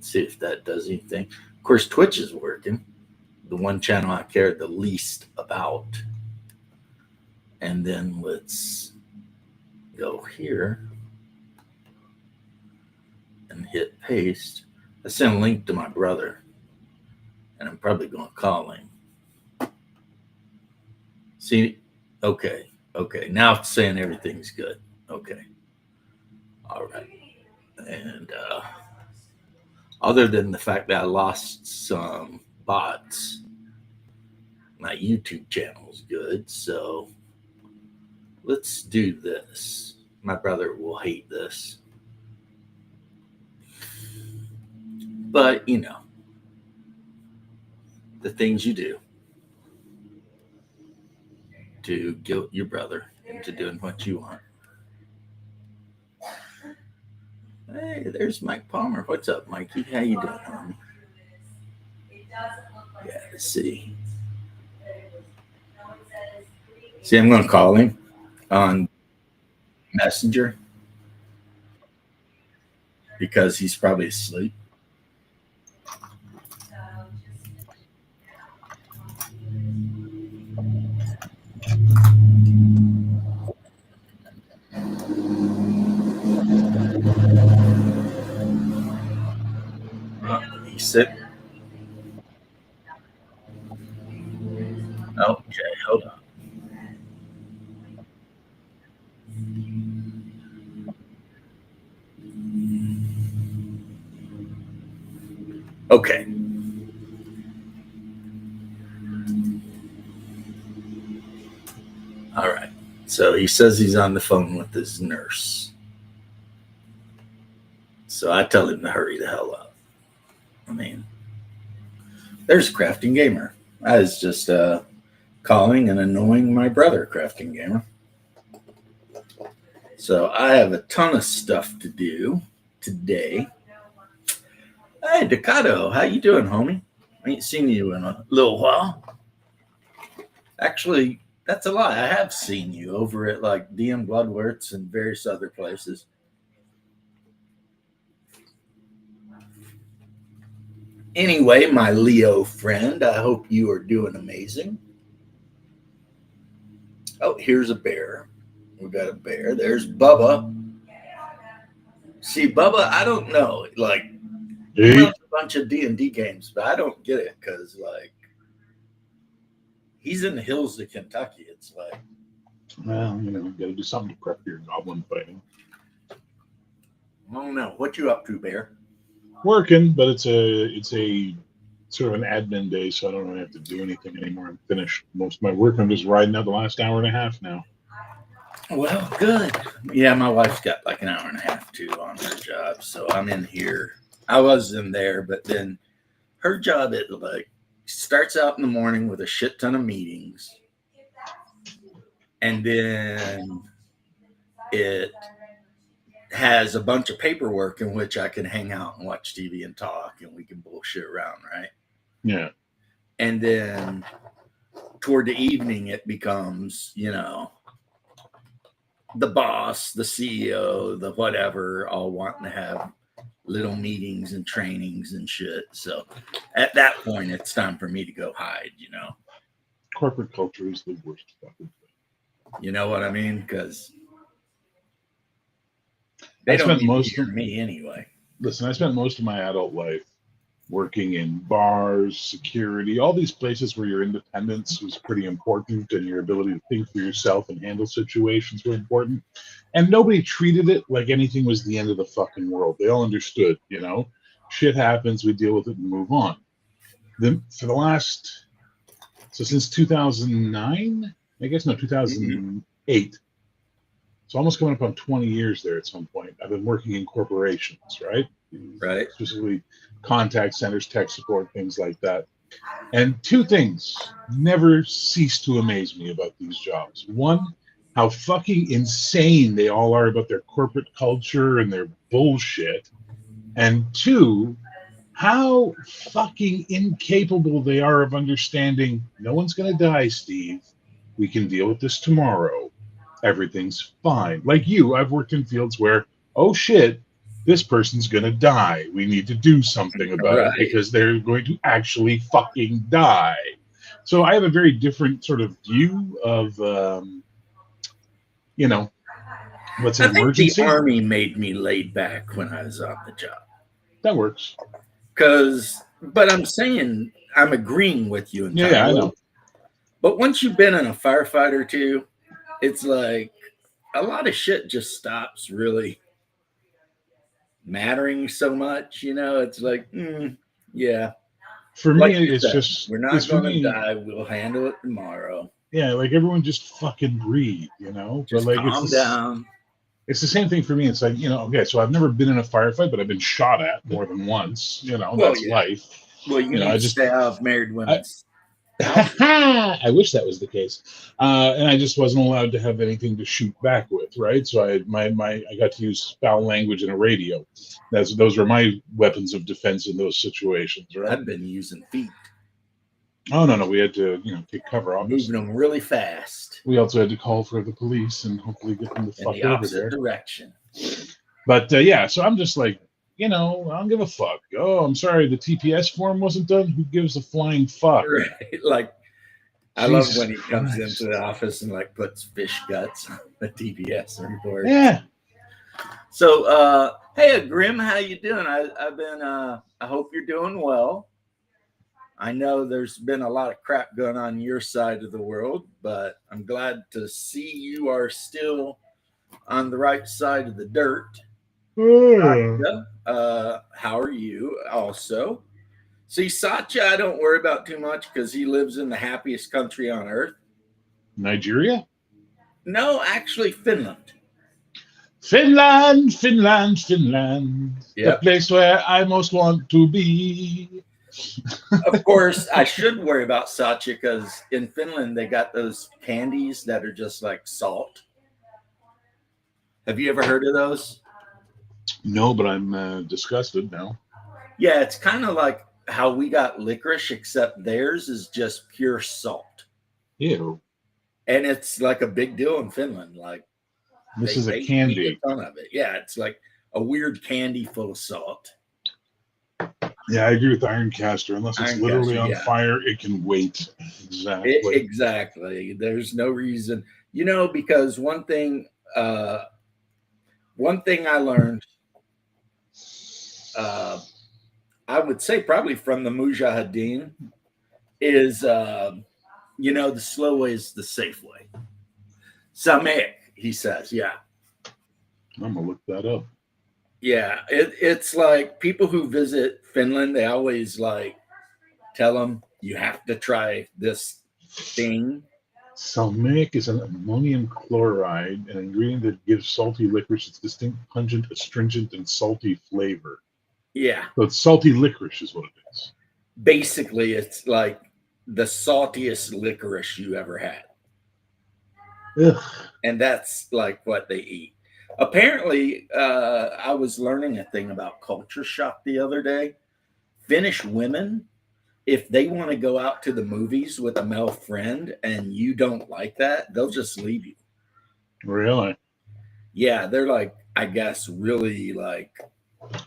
see if that does anything. Of course, Twitch is working. The one channel I care the least about. And then let's go here and hit paste. I sent a link to my brother, and I'm probably going to call him. See, okay. Now it's saying everything's good. Okay. All right. And other than the fact that I lost some bots, my YouTube channel is good. So let's do this. My brother will hate this. But, you know, the things you do to guilt your brother into doing what you want. Hey, there's Mike Palmer. What's up, Mikey? How you doing, homie? Yeah, let's see. See, I'm going to call him on Messenger because he's probably asleep. He's sick. Okay, hold on. Okay. All right. So he says he's on the phone with his nurse. So I tell him to hurry the hell up. I mean, there's Crafting Gamer. I was just calling and annoying my brother, Crafting Gamer. So I have a ton of stuff to do today. Hey, Decado, how you doing, homie? I ain't seen you in a little while. Actually, that's a lie. I have seen you over at like DM Bloodworths and various other places. Anyway, my Leo friend, I hope you are doing amazing. Oh, here's a bear. We got a bear. There's Bubba. See, Bubba, I don't know. Like, he loves a bunch of D&D games, but I don't get it because, like, he's in the hills of Kentucky. It's like, well, you got to do something to prep for your goblin fighting. I don't know. What you up to, Bear? Working, but it's a sort of an admin day, so I don't really have to do anything anymore. I'm finished most of my work. I'm just riding out the last hour and a half now. Well, good. Yeah, my wife's got like an hour and a half too on her job, so I'm in here. I was in there, but then her job it like starts out in the morning with a shit ton of meetings, and then it has a bunch of paperwork in which I can hang out and watch TV and talk, and we can bullshit around, right? Yeah. And then toward the evening, it becomes, the boss, the CEO, the whatever, all wanting to have little meetings and trainings and shit. So at that point, it's time for me to go hide, Corporate culture is the worst fucking thing. You know what I mean? Because they don't need to hear me anyway. Listen, I spent most of my adult life working in bars, security, all these places where your independence was pretty important and your ability to think for yourself and handle situations were important. And nobody treated it like anything was the end of the fucking world. They all understood, shit happens, we deal with it and move on. Since 2009, I guess, 2008. So almost coming up on 20 years there at some point. I've been working in corporations, right? Right. Specifically contact centers, tech support, things like that. And two things never cease to amaze me about these jobs. One, how fucking insane they all are about their corporate culture and their bullshit. And two, how fucking incapable they are of understanding no one's going to die, Steve. We can deal with this tomorrow. Everything's fine. Like you, I've worked in fields where, oh shit, this person's going to die. We need to do something about it because they're going to actually fucking die. So I have a very different sort of view of, what's an I think emergency. the Army made me laid back when I was on the job. That works. But I'm saying, I'm agreeing with you entirely. Yeah, I know. But once you've been in a firefighter too, it's like a lot of shit just stops really mattering so much. It's like, yeah. For Like me, it's just we're not going to die. We'll handle it tomorrow. Yeah, like everyone just fucking breathe, Just but like calm down. It's the same thing for me. It's like, okay, so I've never been in a firefight, but I've been shot at more than once. That's life. Well, you need to stay out of married women. I wish that was the case. And I just wasn't allowed to have anything to shoot back with, right? So I got to use foul language in a radio. Those were my weapons of defense in those situations, right? I've been using feet. Oh no, we had to, take cover, obviously. Moving them really fast. We also had to call for the police and hopefully get them the fuck over there. Direction. But so I'm just like, I don't give a fuck. Oh, I'm sorry, the TPS form wasn't done. Who gives a flying fuck? Right. Like, I love when he comes into the office and like puts fish guts on the TPS report. Yeah. So, hey, Grim, how you doing? I've been. I hope you're doing well. I know there's been a lot of crap going on your side of the world, but I'm glad to see you are still on the right side of the dirt. How are you? Also, see, Satya, I don't worry about too much because he lives in the happiest country on earth. Nigeria? No, actually, Finland. Finland. Yep. The place where I most want to be. Of course, I should worry about Satya because in Finland they got those candies that are just like salt. Have you ever heard of those? No, but I'm disgusted now. Yeah, it's kind of like how we got licorice, except theirs is just pure salt. Ew. And it's like a big deal in Finland. Like this is a candy. Eat a ton of it. Yeah, it's like a weird candy full of salt. Yeah, I agree with Ironcaster. Unless it's literally on fire, it can wait. Exactly. Exactly. There's no reason, because one thing I learned, I would say probably from the Mujahideen, is, the slow way is the safe way. Samek, he says, yeah. I'm going to look that up. Yeah, it's like people who visit Finland, they always like tell them you have to try this thing. Salmiak is an ammonium chloride, an ingredient that gives salty licorice its distinct pungent, astringent, and salty flavor. Yeah. So it's salty licorice is what it is. Basically, it's like the saltiest licorice you ever had. Ugh. And that's like what they eat. Apparently, I was learning a thing about culture shock the other day. Finnish women, if they want to go out to the movies with a male friend and you don't like that, they'll just leave you. Really? Yeah, they're like, I guess, really like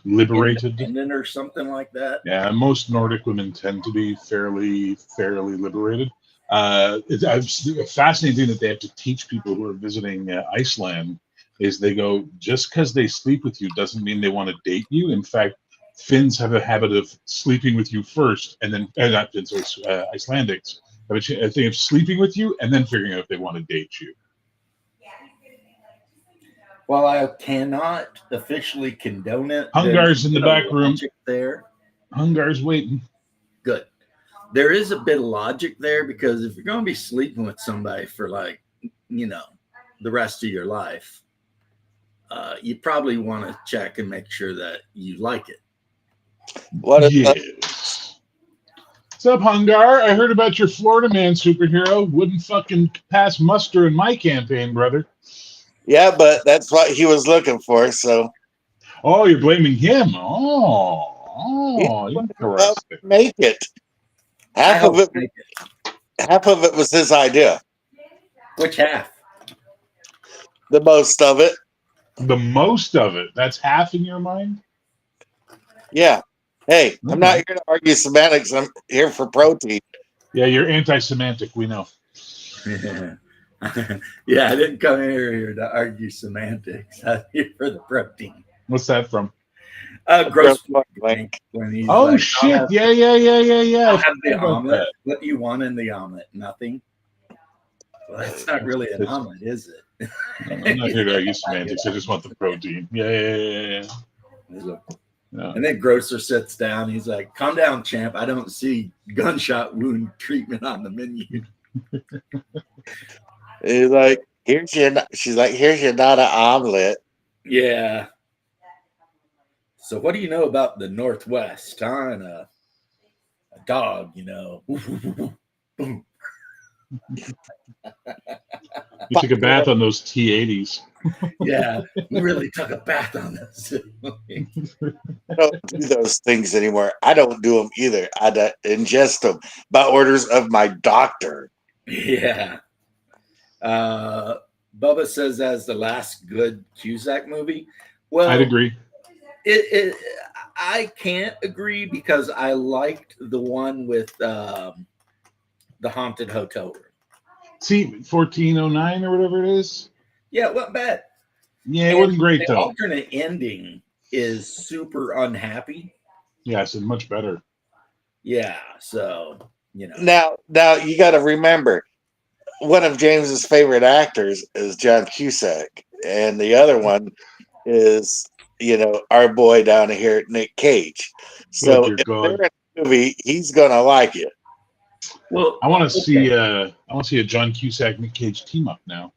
liberated independent or something like that. Yeah, most Nordic women tend to be fairly liberated. It's a fascinating thing that they have to teach people who are visiting Iceland is they go, just because they sleep with you doesn't mean they want to date you. In fact, Finns have a habit of sleeping with you first, and then not Finns, Icelandics have a thing of sleeping with you and then figuring out if they want to date you. Well, I cannot officially condone it. Hungar's in the back room. There, Hungar's waiting. Good. There is a bit of logic there because if you're going to be sleeping with somebody for like, the rest of your life, you probably want to check and make sure that you like it. Yes. What's up, Hungar? I heard about your Florida man superhero. Wouldn't fucking pass muster in my campaign, brother. Yeah, but that's what he was looking for, so. Oh, you're blaming him. Oh, interesting. Make it. Half of it was his idea. Which half? The most of it. The most of it. That's half in your mind? Yeah. Hey, I'm not Okay. here to argue semantics. I'm here for protein. Yeah, you're anti-Semantic. We know. Yeah. Yeah, I didn't come here to argue semantics. I'm here for the protein. What's that from? Gross Point blank blank. when he's Oh like, shit! Yeah. I I'll have the forgot about omelet. that. What do you want in the omelet? Nothing. Well, that's not really an omelet, is it? I'm not here to argue semantics. I just want the protein. Yeah. Yeah. And then Grosser sits down. He's like, calm down, champ. I don't see gunshot wound treatment on the menu. He's like, she's like, here's your not an omelet. Yeah. So what do you know about the Northwest, huh? And a dog, Boom. You took a bath on those T80s. Yeah, we really took a bath on this. I don't do those things anymore. I don't do them either. I ingest them by orders of my doctor. Yeah. Bubba says that's the last good Cusack movie. Well, I'd agree. I can't agree because I liked the one with the haunted hotel room. See, 1409 or whatever it is. Yeah, it wasn't bad. Yeah, it wasn't great The though. alternate ending is super unhappy. Yeah, it's much better. Yeah, so Now you got to remember, one of James's favorite actors is John Cusack, and the other one is our boy down here, Nick Cage. So dear if God. they're in a movie, he's gonna like it. Well, I want to see a John Cusack Nick Cage team up now.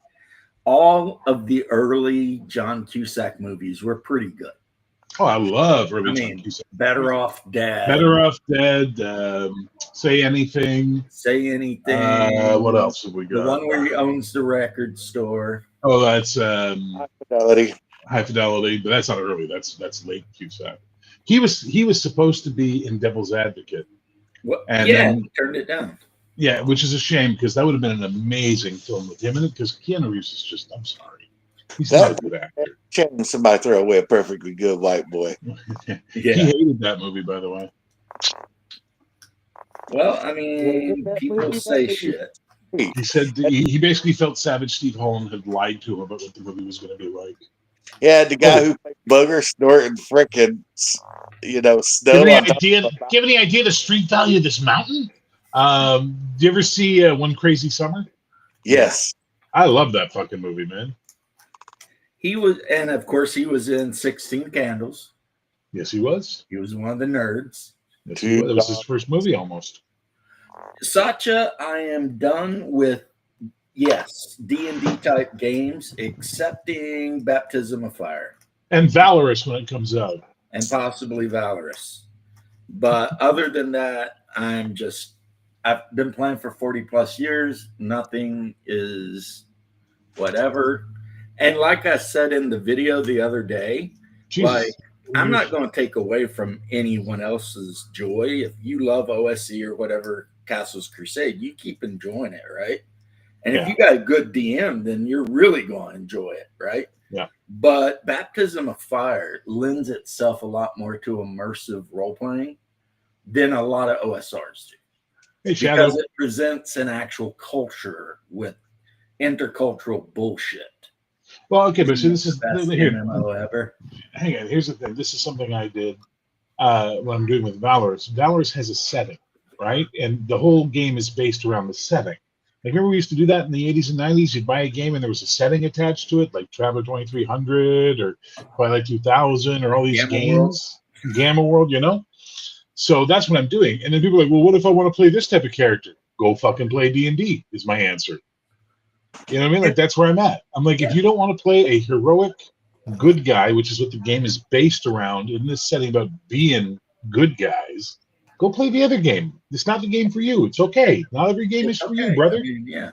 all of the early John Cusack movies were pretty good. Oh, I love early John Cusack. Better Off Dead. Better Off Dead. Say Anything. Say Anything. What else have we got? The one where he owns the record store. Oh, that's High Fidelity. High Fidelity, but that's not early. That's late Cusack. He was supposed to be in Devil's Advocate. And then, he turned it down. Yeah, which is a shame because that would have been an amazing film with him in it. Because Keanu Reeves is just, I'm sorry, he's not a good actor. Can somebody throw away a perfectly good white boy? Yeah. He hated that movie, by the way. Well, I mean, people say shit. He said he basically felt Savage Steve Holland had lied to him about what the movie was going to be like. Yeah, the guy who played Booger snorting frickin' snow. Do you have any idea the street value of this mountain? Do you ever see One Crazy Summer? Yes. I love that fucking movie, man. He was, and of course, he was in 16 Candles. Yes, he was. He was one of the nerds. Yes, he was. It was his first movie almost. Sacha, I am done with, yes, D&D type games, excepting Baptism of Fire. And Valorous when it comes out. And possibly Valorous. But other than that, I've been playing for 40 plus years. Nothing is whatever. And like I said in the video the other day, I'm not going to take away from anyone else's joy. If you love OSC or whatever, Castle's Crusade, you keep enjoying it, right? And if you got a good DM, then you're really going to enjoy it, right? Yeah. But Baptism of Fire lends itself a lot more to immersive role playing than a lot of OSRs do. Because it presents an actual culture with intercultural bullshit. Well, okay, but so this is here. MMO ever. Hang on, here's the thing. This is something I did what I'm doing with Valorous. Valorous has a setting, right? And the whole game is based around the setting. Like, remember we used to do that in the 80s and 90s? You'd buy a game and there was a setting attached to it, like Traveler 2300 or Twilight 2000 or all these games. Gamma World, So that's what I'm doing. And then people are like, well, what if I want to play this type of character? Go fucking play D&D is my answer. You know what I mean? Like, that's where I'm at. I'm like, if you don't want to play a heroic good guy, which is what the game is based around in this setting about being good guys, go play the other game. It's not the game for you. It's okay. Not every game is for you, brother. I mean, yeah.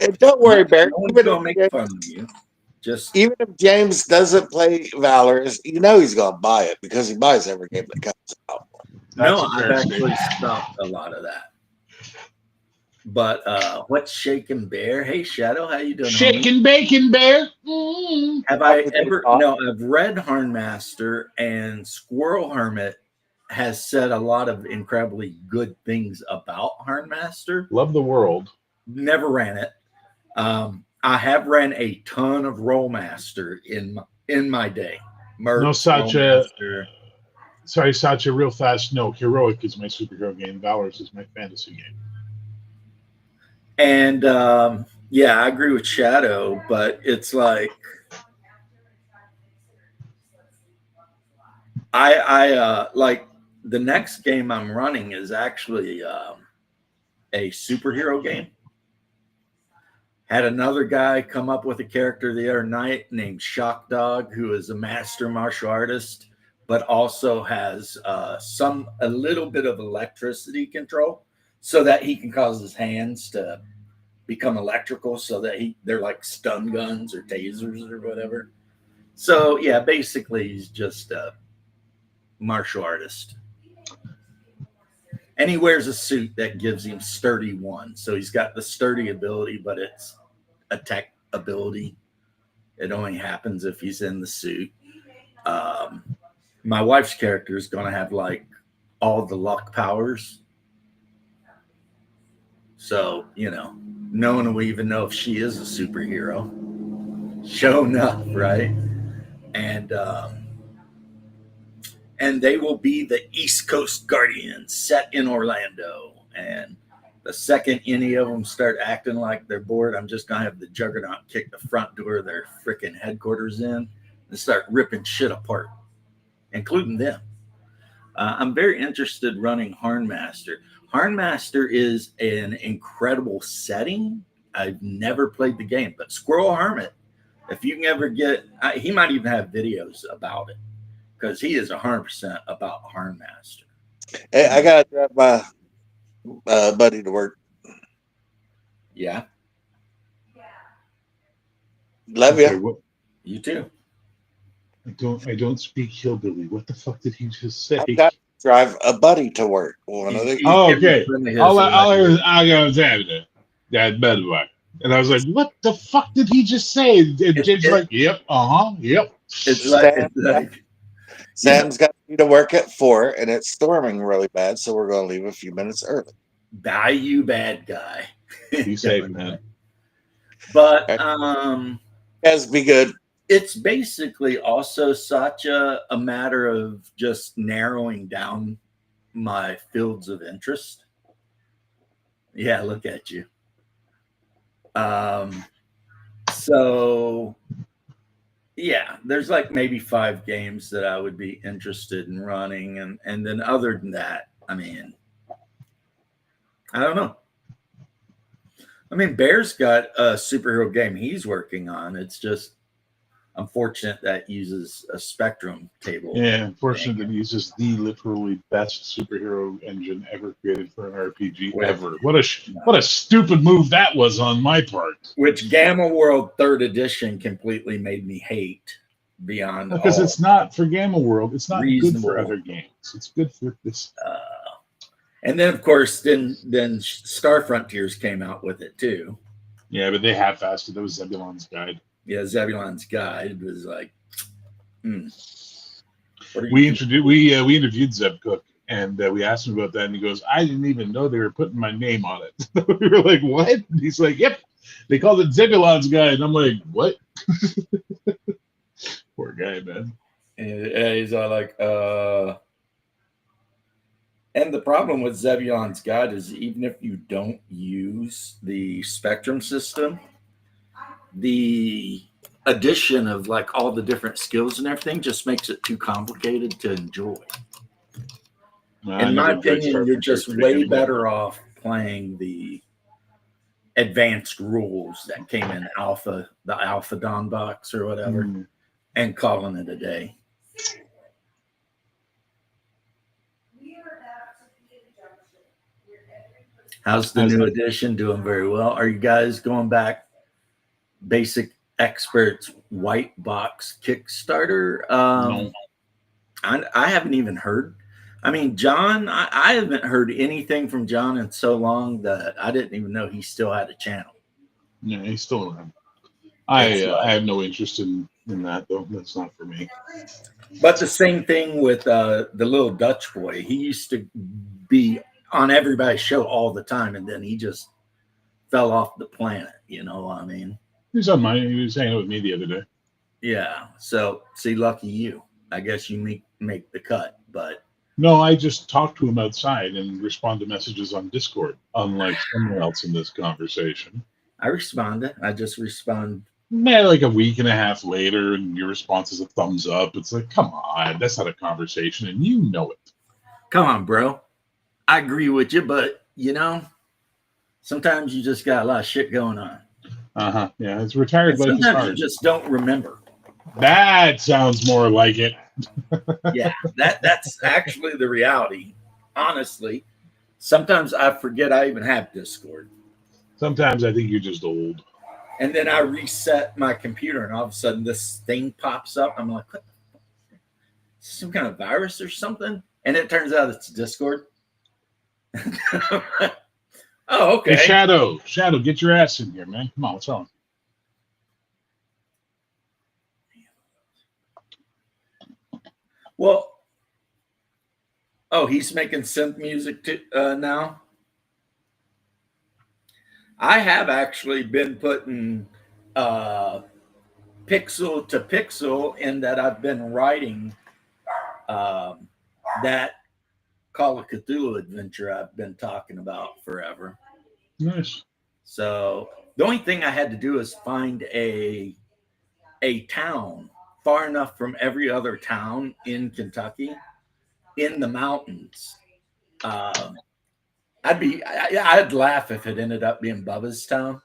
And don't worry, Barry. No one's gonna make fun of you. Even if James doesn't play Valorous, he's gonna buy it because he buys every game that comes out. No, I've actually stopped a lot of that. But what's Shaking Bear? Hey Shadow, how you doing? homie? Shaking bacon bear. Mm. Have I ever? No, I've read Hornmaster, and Squirrel Hermit has said a lot of incredibly good things about Hornmaster. Love the world. Never ran it. I have ran a ton of Rollmaster in my day. Mercs, No, Sacha. Rollmaster. Sorry, Sacha, real fast. No, Heroic is my superhero game. Valorous is my fantasy game. And yeah, I agree with Shadow, but it's like I like the next game I'm running is actually a superhero game. Had another guy come up with a character the other night named Shock Dog, who is a master martial artist, but also has a little bit of electricity control, so that he can cause his hands to become electrical, so that they're like stun guns or tasers or whatever. So yeah, basically he's just a martial artist. And he wears a suit that gives him sturdy one. So he's got the sturdy ability, but it's a tech ability. It only happens if he's in the suit. My wife's character is going to have like all the luck powers. So, no one will even know if she is a superhero. Show enough, right? And they will be the East Coast Guardians set in Orlando. And the second any of them start acting like they're bored, I'm just going to have the Juggernaut kick the front door of their freaking headquarters in and start ripping shit apart, including them. I'm very interested running Hornmaster. Hornmaster is an incredible setting. I've never played the game, but Squirrel Hermit, if you can ever get, he might even have videos about it, because he is 100% about Hornmaster. Hey, I gotta drive my buddy to work. Yeah. Love Okay, you. You too. I don't speak hillbilly. What the fuck did he just say? I got to drive a buddy to work. One of the Oh, okay. All I heard was, I got that. That better way. And I was like, what the fuck did he just say? And James like, yep, yep. It's like Sam's got me to work at 4, and it's storming really bad, so we're going to leave a few minutes early. Bye, you bad guy. Be safe, man. But Guys, be good. It's basically also such a matter of just narrowing down my fields of interest. Yeah, look at you. So yeah, there's like maybe 5 games that I would be interested in running, and then other than that, I mean, I don't know. I mean, Bear's got a superhero game he's working on. It's just unfortunate that uses a Spectrum table. Yeah, unfortunate that it uses the literally best superhero engine ever created for an RPG ever. What a stupid move that was on my part. Which Gamma World 3rd Edition completely made me hate beyond. Because it's not for Gamma World. It's not reasonable. Good for other games. It's good for this. And then, of course, then Star Frontiers came out with it too. Yeah, but they half-assed it. That was Zebulon's Guide. Yeah, Zebulon's Guide was like. We interviewed Zeb Cook, and we asked him about that, and he goes, "I didn't even know they were putting my name on it." We were like, "What?" And he's like, "Yep, they called it Zebulon's Guide." And I'm like, "What?" Poor guy, man. And he's all like, And the problem with Zebulon's Guide is even if you don't use the Spectrum system, the addition of like all the different skills and everything just makes it too complicated to enjoy. In my opinion, you're just way better off playing the advanced rules that came in the Alpha Dawn box or whatever, and calling it a day. How's the new edition doing? Very well. Are you guys going back Basic Experts white box Kickstarter? No. I haven't even heard. I mean, John, I haven't heard anything from John in so long that I didn't even know he still had a channel. Yeah, he's still around. It's I have no interest in that though. That's not for me. But the same thing with the little Dutch boy. He used to be on everybody's show all the time, and then he just fell off the planet. You know what I mean? He was hanging out with me the other day. Yeah. So, see, lucky you. I guess you make the cut, but No, I just talked to him outside and respond to messages on Discord, unlike someone else in this conversation. I responded. I just respond. Man, like a week and a half later, and your response is a thumbs up. It's like, come on, that's not a conversation, and you know it. Come on, bro. I agree with you, but you know, sometimes you just got a lot of shit going on. Yeah, it's retired life is Sometimes hard. you just don't remember. That sounds more like it. Yeah, that's actually the reality. Honestly, sometimes I forget I even have Discord. Sometimes I think you're just old. And then I reset my computer, and all of a sudden this thing pops up. I'm like, what the fuck? Is this some kind of virus or something? And it turns out it's Discord. Oh, okay. Hey, Shadow, get your ass in here, man. Come on, what's wrong? Well, oh, he's making synth music now. I have actually been putting pixel to pixel in that I've been writing that Call of Cthulhu adventure I've been talking about forever. Nice. So the only thing I had to do is find a town far enough from every other town in Kentucky in the mountains. I'd laugh if it ended up being Bubba's town,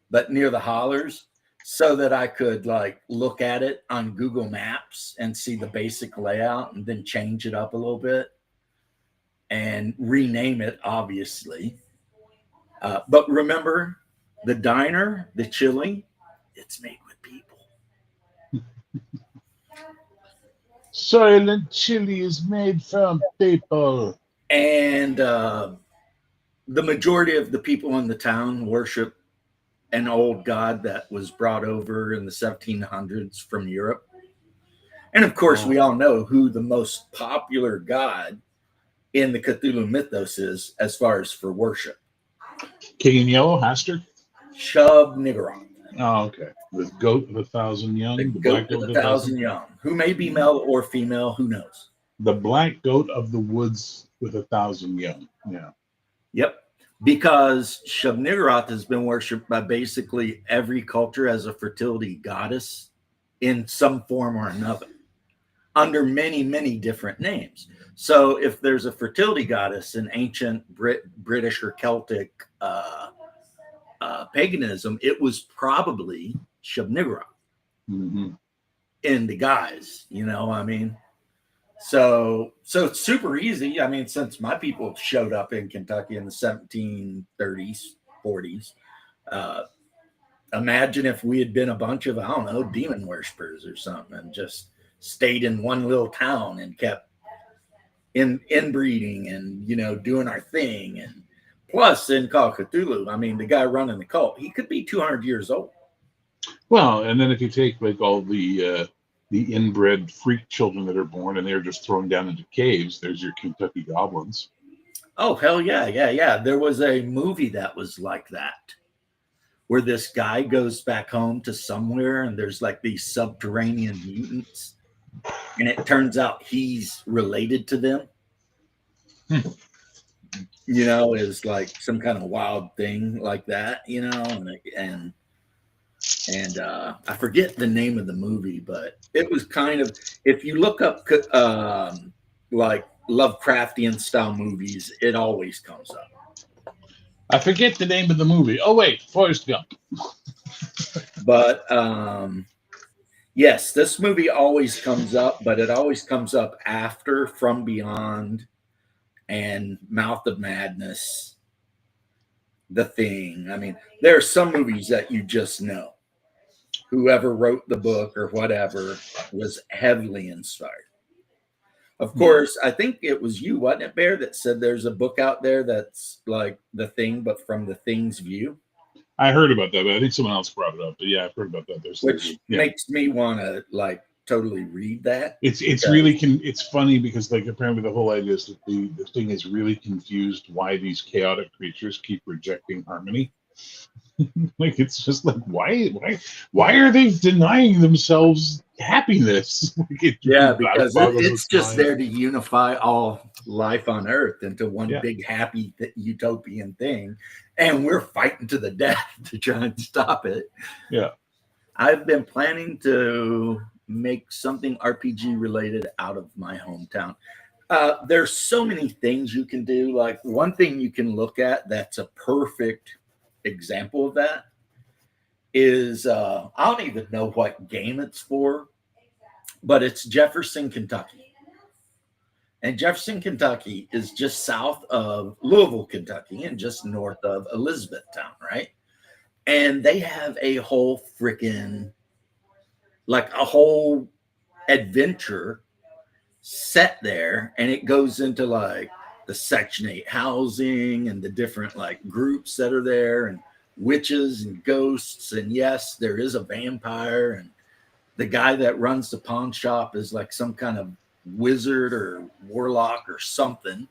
but near the hollers, so that I could like look at it on Google Maps and see the basic layout and then change it up a little bit and rename it, obviously. But remember, the diner, the chili, it's made with people. Soylent chili is made from people. And the majority of the people in the town worship an old god that was brought over in the 1700s from Europe. And of course, we all know who the most popular god in the Cthulhu mythos is as far as for worship. King in Yellow, Hastur? Shub-Niggurath. Oh, okay. The goat of 1,000 young. The goat of 1,000 young. Who may be male or female, who knows? The black goat of the woods with 1,000 young. Yeah. Yep. Because Shub-Niggurath has been worshipped by basically every culture as a fertility goddess in some form or another, under many, many different names. So if there's a fertility goddess in ancient British or Celtic paganism, it was probably Shub-Niggurath in the guise, you know, I mean. So it's super easy. I mean, since my people showed up in Kentucky in the 1730s, 40s, imagine if we had been a bunch of, I don't know, demon worshippers or something and just stayed in one little town and kept inbreeding and, you know, doing our thing. And plus in Call of Cthulhu, I mean, the guy running the cult, he could be 200 years old. Well, and then if you take like all the inbred freak children that are born and they're just thrown down into caves, there's your Kentucky goblins. Oh, hell yeah. There was a movie that was like that, where this guy goes back home to somewhere and there's like these subterranean mutants, and it turns out he's related to them. You know, is like some kind of wild thing like that, you know, and I forget the name of the movie, but it was kind of, if you look up like Lovecraftian style movies, it always comes up. I forget the name of the movie. Oh wait, Forrest Gump. But yes, this movie always comes up, but it always comes up after From Beyond and Mouth of Madness, The Thing. I mean, there are some movies that you just know. Whoever wrote the book or whatever was heavily inspired. Of course, I think it was you, wasn't it, Bear, that said there's a book out there that's like The Thing, but from the Thing's view, I heard about that, but I think someone else brought it up. But yeah, I've heard about that. which makes me want to like totally read that. It's really it's funny because like apparently the whole idea is that the thing is really confused why these chaotic creatures keep rejecting harmony. Like it's just like why are they denying themselves happiness? Like, Yeah, because boggles it's the just mind. there to unify all life on Earth into one Yeah. big happy utopian thing, and we're fighting to the death to try and stop it. Yeah. I've been planning to make something RPG related out of my hometown. There's so many things you can do. Like one thing you can look at that's a perfect example of that is I don't even know what game it's for, but it's Jefferson, Kentucky. And Jefferson, Kentucky is just south of Louisville, Kentucky, and just north of Elizabethtown, right? And they have a whole freaking, like a whole adventure set there. And it goes into like the Section 8 housing and the different like groups that are there and witches and ghosts. And yes, there is a vampire. And the guy that runs the pawn shop is like some kind of wizard or warlock or something.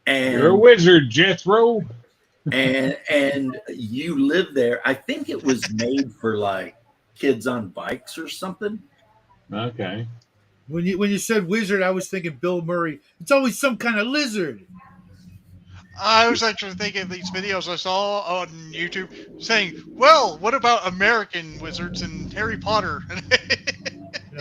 And You're a wizard, Jethro. and you live there. I think it was made for like kids on bikes or something. Okay. When you said wizard, I was thinking Bill Murray. It's always some kind of lizard. I was actually thinking of these videos I saw on YouTube saying, well, what about American wizards and Harry Potter?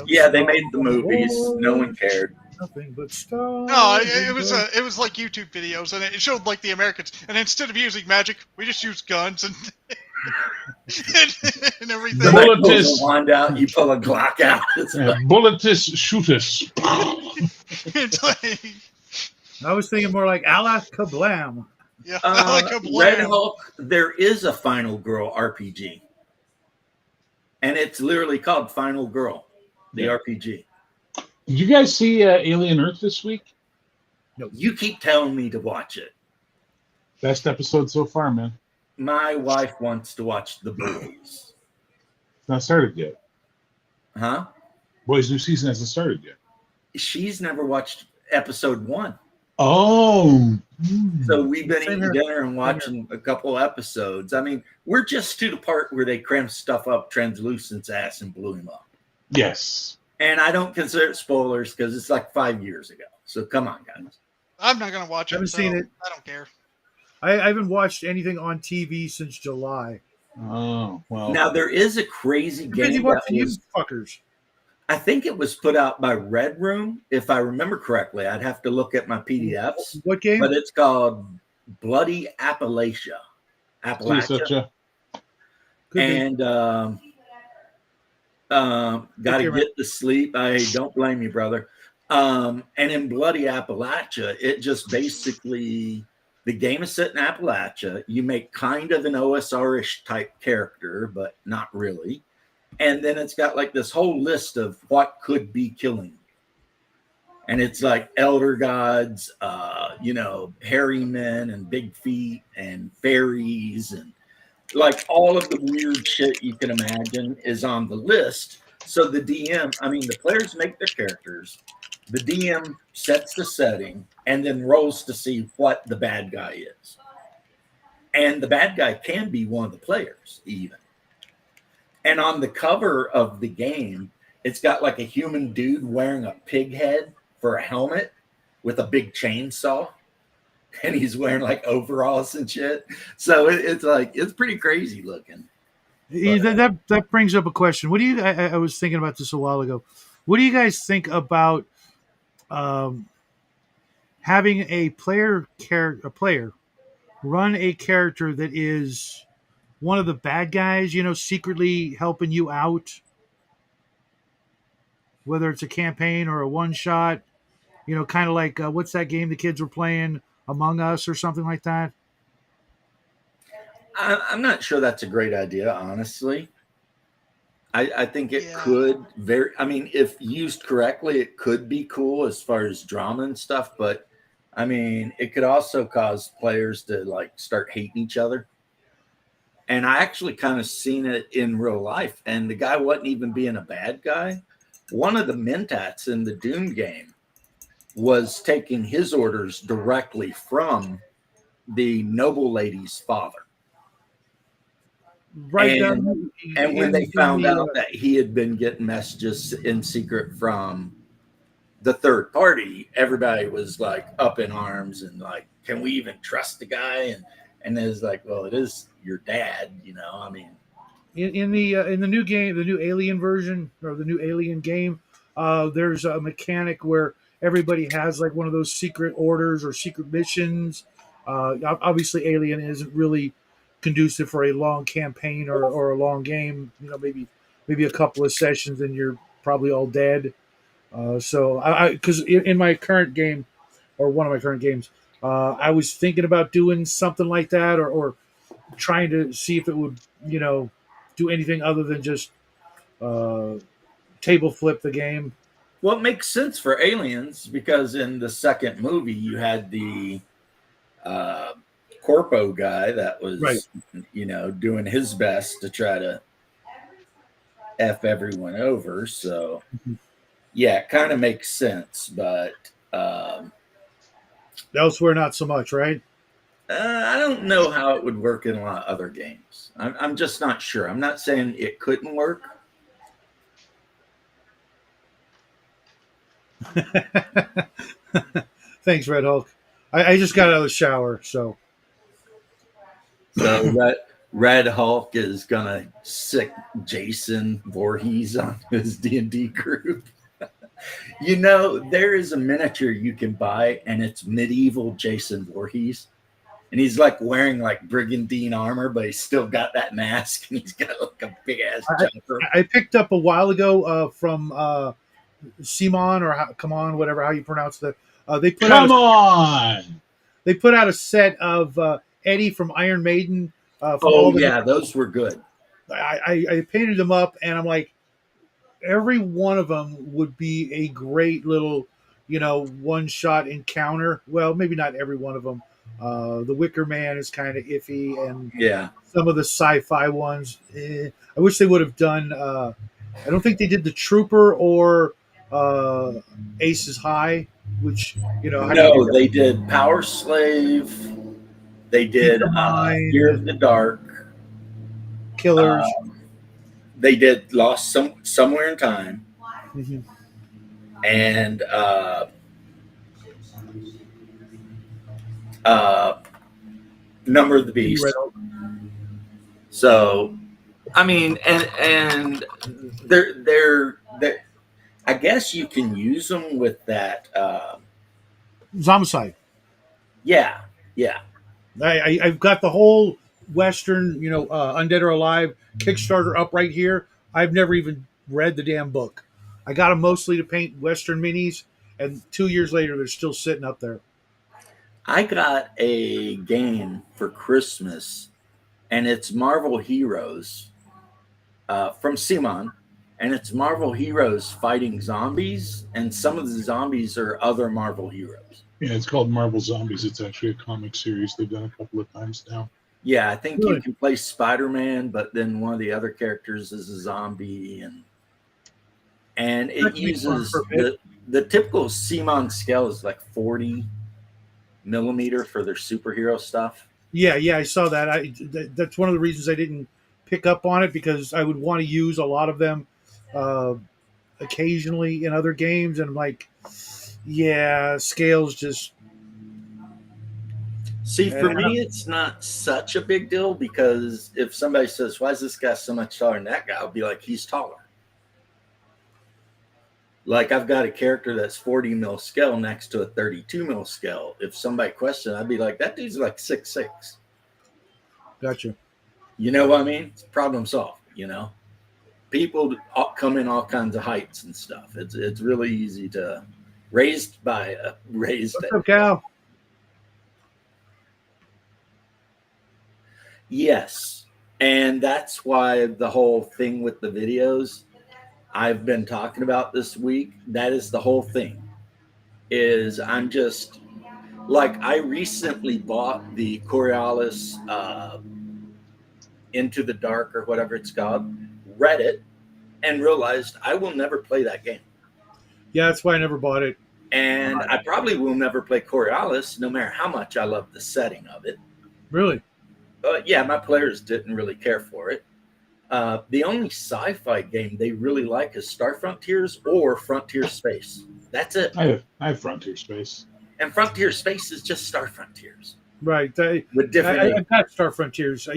Yeah, they made the movies. No one cared. Nothing but stars. No, it was like YouTube videos, and it showed like the Americans, and instead of using magic, we just use guns and and everything. The Bullet bullet is- wand out, you pull a Glock out. It's like, Bulletus shootus. It's like, I was thinking more like Allah Kablam. yeah, like a Red blam. Hulk, there is a Final Girl RPG. And it's literally called Final Girl, the Yeah. RPG. Did you guys see Alien Earth this week? You keep telling me to watch it. Best episode so far, man. My wife wants to watch The Boys. It's not started yet. Huh? Boys' new season hasn't started yet. She's never watched episode 1. Oh. So we've been Same eating here. dinner and watching a couple episodes. I mean, we're just to the part where they crammed stuff up Translucent's ass and blew him up. Yes. And I don't consider it spoilers because it's like 5 years ago. So come on, guys. I'm not gonna watch it. Haven't so seen it. I don't care. I haven't watched anything on TV since July. Oh, well. Now there is a crazy I'm busy game that watching you was, fuckers. I think it was put out by Red Room, if I remember correctly. I'd have to look at my PDFs, What game? but it's called Bloody Appalachia. Such Could be. And got to You're get to sleep. I don't blame you, brother. And in Bloody Appalachia, it just basically, the game is set in Appalachia. You make kind of an OSR-ish type character, but not really. And then it's got like this whole list of what could be killing you. And it's like elder gods, hairy men and big feet and fairies and like all of the weird shit you can imagine is on the list. So the players make their characters. The DM sets the setting and then rolls to see what the bad guy is. And the bad guy can be one of the players even. And on the cover of the game, it's got like a human dude wearing a pig head for a helmet with a big chainsaw. And he's wearing like overalls and shit. So it's pretty crazy looking. That brings up a question. What do you? I was thinking about this a while ago. What do you guys think about having a player run a character that is one of the bad guys? Secretly helping you out, whether it's a campaign or a one shot. Kind of like what's that game the kids were playing, Among Us or something like that. I'm not sure that's a great idea, honestly. I think it Yeah. could I mean, if used correctly, it could be cool as far as drama and stuff, but I mean, it could also cause players to like start hating each other. And I actually kind of seen it in real life. And the guy wasn't even being a bad guy. One of the Mentats in the Doom game was taking his orders directly from the noble lady's father. Right. And when they found out that he had been getting messages in secret from the third party, everybody was like up in arms and like, can we even trust the guy? And it's like, well, it is your dad, you know. I mean, in the new game, the new Alien version or the new Alien game, there's a mechanic where everybody has like one of those secret orders or secret missions. Obviously, Alien isn't really conducive for a long campaign or a long game. You know, maybe a couple of sessions and you're probably all dead. So I because in my current game or one of my current games, I was thinking about doing something like that or trying to see if it would, you know, do anything other than just uh, table flip the game. well, it makes sense for Aliens because in the second movie, you had the uh, Corpo guy that Right. was, you know, doing his best to try to F everyone over. So, yeah, it kind of makes sense, but Elsewhere, not so much, right? I don't know how it would work in a lot of other games. I'm just not sure. I'm not saying it couldn't work. Thanks, Red Hulk. I just got out of the shower, so So Red Hulk is gonna sick Jason Voorhees on his D&D group. You know, there is a miniature you can buy, and it's medieval Jason Voorhees. And he's like wearing like brigandine armor, but he's still got that mask, and he's got like a big ass jumper. I picked up a while ago from Simon or come on, whatever how you pronounce it. They put Come on. they put out a set of Eddie from Iron Maiden. From Oh all the, yeah, those were good. I painted them up, and I'm like, every one of them would be a great little, you know, one shot encounter. Well, maybe not every one of them. The Wicker Man is kind of iffy, and Yeah. some of the sci-fi ones. I wish they would have done. I don't think they did the Trooper or Aces High, which you know. No, they did Power Slave. They did Keep in Mind, Fear of the Dark. Killers. They did Lost Somewhere in Time, Mhm. and Number of the Beast. Red Hulk. So, I mean, and they're I guess you can use them with that. Zombicide. Yeah. I've got the whole Western, you know, Undead or Alive Kickstarter up right here. I've never even read the damn book. I got them mostly to paint Western minis, and 2 years later, they're still sitting up there. I got a game for Christmas, and it's Marvel Heroes from Simon, and it's Marvel Heroes fighting zombies, and some of the zombies are other Marvel heroes. Yeah, it's called Marvel Zombies. It's actually a comic series they've done a couple of times now. Yeah, I think Really? you can play Spider-Man, but then one of the other characters is a zombie, and it That makes fun uses for a bit. the typical Simon scale is like 40 millimeter for their superhero stuff. Yeah, I saw that. That's one of the reasons I didn't pick up on it because I would want to use a lot of them occasionally in other games, and I'm like, yeah, scales just. See, for Yeah. me, it's not such a big deal because if somebody says, "Why is this guy so much taller than that guy?" I'll be like, "He's taller." Like I've got a character that's 40 mil scale next to a 32 mil scale. If somebody questioned, I'd be like, "That dude's like 6'6". Gotcha. You know what I mean? It's problem solved. You know, people come in all kinds of heights and stuff. It's really easy to raised by a raised. What's up, Cal? Yes, And that's why the whole thing with the videos I've been talking about this week, that is the whole thing. Is I'm just like, I recently bought the Coriolis Into the Dark or whatever it's called, read it, and realized I will never play that game. Yeah, that's why I never bought it. And I probably will never play Coriolis, no matter how much I love the setting of it. Really? But yeah, my players didn't really care for it. The only sci-fi game they really like is Star Frontiers or Frontier Space. That's it. I have Frontier Space. And Frontier Space is just Star Frontiers Right. with different. I've got Star Frontiers.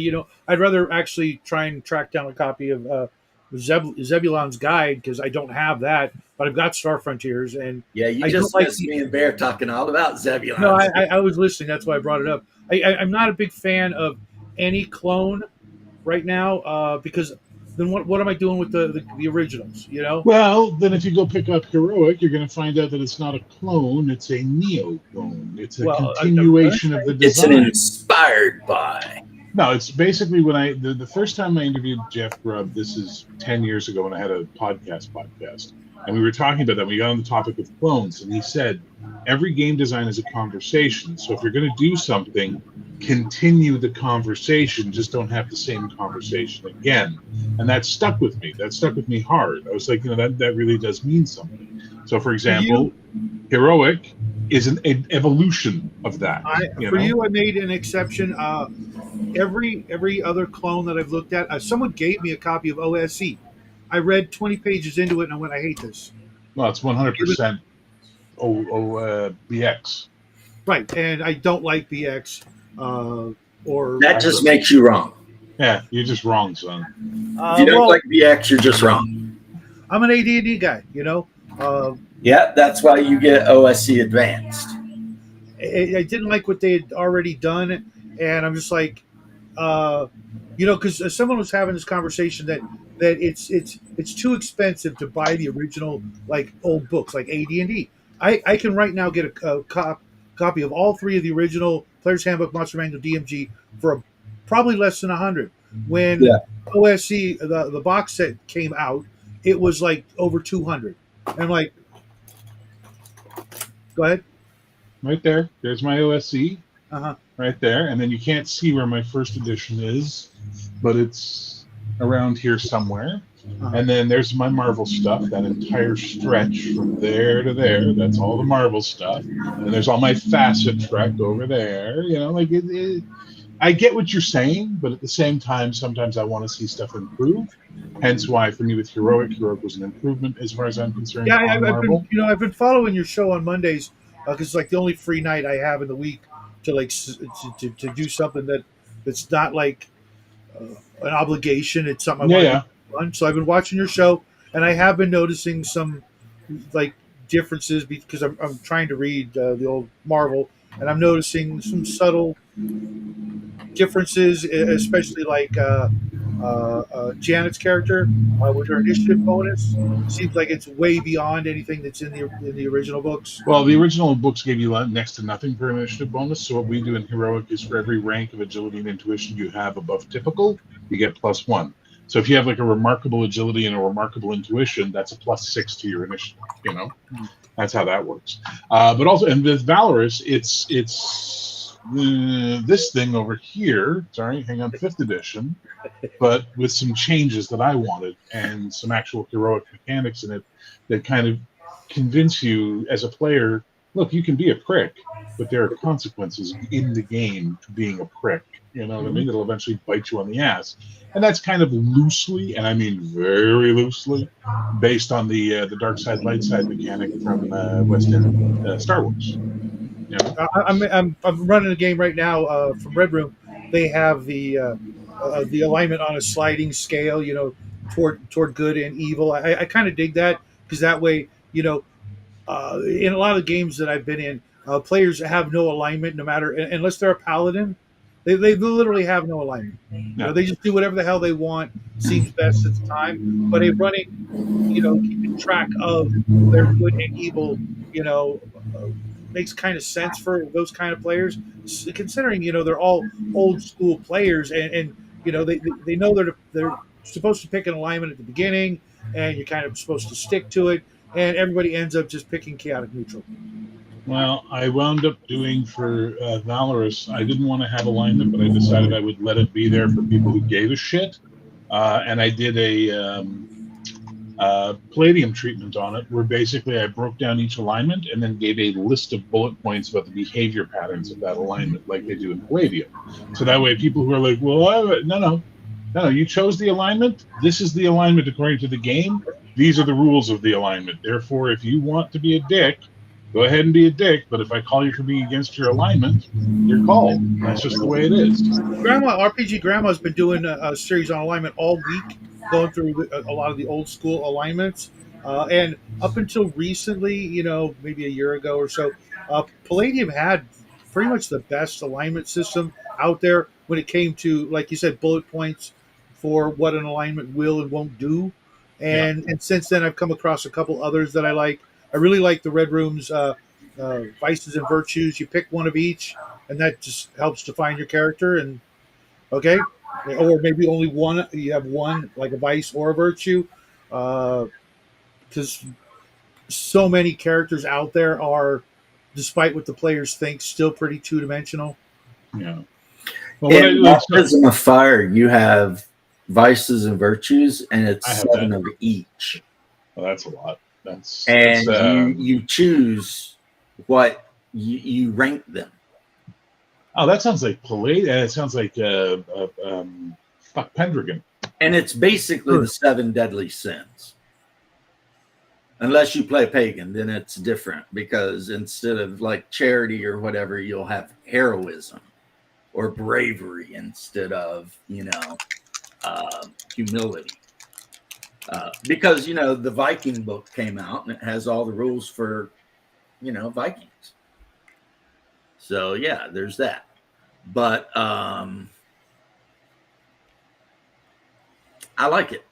I'd rather actually try and track down a copy of Zebulon's Guide, because I don't have that, but I've got Star Frontiers. And Yeah, you I just don't like missed me and Bear talking all about Zebulon. no, I was listening. That's why I brought it up. I'm not a big fan of any clone right now, because then what am I doing with the originals? Well, then if you go pick up Heroic, you're going to find out that it's not a clone; it's a neo clone. It's a continuation of the It's an design. inspired by. No, it's basically when the first time I interviewed Jeff Grubb. This is 10 years ago when I had a podcast, and we were talking about that. We got on the topic of clones, and he said every game design is a conversation. So if you're going to do something, continue the conversation. Just don't have the same conversation again. And that stuck with me. That stuck with me hard. I was like, that really does mean something. So, for example, Heroic is an evolution of that. For you, I made an exception. Every other clone that I've looked at, someone gave me a copy of OSE. I read 20 pages into it, and I went, I hate this. Well, it's 100% BX. Right, and I don't like BX. Or That just makes you wrong. Yeah, you're just wrong, son. If you don't like BX, you're just wrong. I'm an AD&D guy, Yeah, that's why you get OSC Advanced. I didn't like what they had already done, and I'm just like, because someone was having this conversation that it's too expensive to buy the original, like, old books like AD&D. I can right now get a copy of all three of the original Player's Handbook, Monster Manual, DMG for probably less than $100. When OSC the box set came out, it was like over $200. And I'm like, go ahead. Right there. There's my OSC. Uh-huh. Right there. And then you can't see where my first edition is, but it's around here somewhere. Uh-huh. And then there's my Marvel stuff, that entire stretch from there to there. That's all the Marvel stuff. And there's all my Facet Trek over there. I get what you're saying, but at the same time, sometimes I want to see stuff improve. Hence why, for me, with Heroic was an improvement as far as I'm concerned. Yeah, I've been following your show on Mondays because it's like the only free night I have in the week to do something that's not like an obligation. It's something I want to run. So I've been watching your show, and I have been noticing some like differences because I'm trying to read the old Marvel, and I'm noticing some subtle differences, especially like Janet's character with her initiative bonus. Seems like it's way beyond anything that's in the original books. Well, the original books gave you next to nothing for initiative bonus. So what we do in Heroic is for every rank of agility and intuition you have above typical, you get +1. So if you have like a remarkable agility and a remarkable intuition, that's a +6 to your initiative. That's how that works. But also, and with Valorous, it's this thing over here. Sorry, hang on, 5th edition, but with some changes that I wanted and some actual heroic mechanics in it that kind of convince you as a player, look, you can be a prick, but there are consequences in the game to being a prick. You know what I mean? It'll eventually bite you on the ass. And that's kind of loosely, and I mean very loosely, based on the dark side, light side mechanic from West End Star Wars. I'm running a game right now from Red Room. They have the alignment on a sliding scale, toward good and evil. I kind of dig that because that way, in a lot of the games that I've been in, players have no alignment, no matter unless they're a paladin. They literally have no alignment. No. They just do whatever the hell they want, seems best at the time. But a running, keeping track of their good and evil, makes kind of sense for those kind of players, considering they're all old school players, and they know they're supposed to pick an alignment at the beginning, and you're kind of supposed to stick to it, and everybody ends up just picking chaotic neutral. Well, I wound up doing for Valorous. I didn't want to have alignment, but I decided I would let it be there for people who gave a shit. And I did a Palladium treatment on it, where basically I broke down each alignment and then gave a list of bullet points about the behavior patterns of that alignment, like they do in Palladium. So that way, people who are like, "Well, no, you chose the alignment. This is the alignment according to the game. These are the rules of the alignment. Therefore, if you want to be a dick, go ahead and be a dick, but if I call you for being against your alignment, you're called. That's just the way it is." RPG Grandma's been doing a series on alignment all week, going through a lot of the old school alignments. And up until recently, maybe a year ago or so, Palladium had pretty much the best alignment system out there when it came to, like you said, bullet points for what an alignment will and won't do. And since then, I've come across a couple others that I like. I really like the Red Room's Vices and Virtues. You pick one of each, and that just helps define your character. And okay, or maybe only one. You have one, like a vice or a virtue, because so many characters out there are, despite what the players think, still pretty two-dimensional. Yeah. Well, In Baptism of Fire, you have Vices and Virtues, and it's 7 of each. Well, that's a lot. You choose what you rank them. Oh, that sounds like Palladium. It sounds like Pendragon. And it's basically the 7 deadly sins. Unless you play pagan, then it's different, because instead of like charity or whatever, you'll have heroism or bravery instead of humility. Because the Viking book came out and it has all the rules for Vikings. So yeah, there's that. But I like it.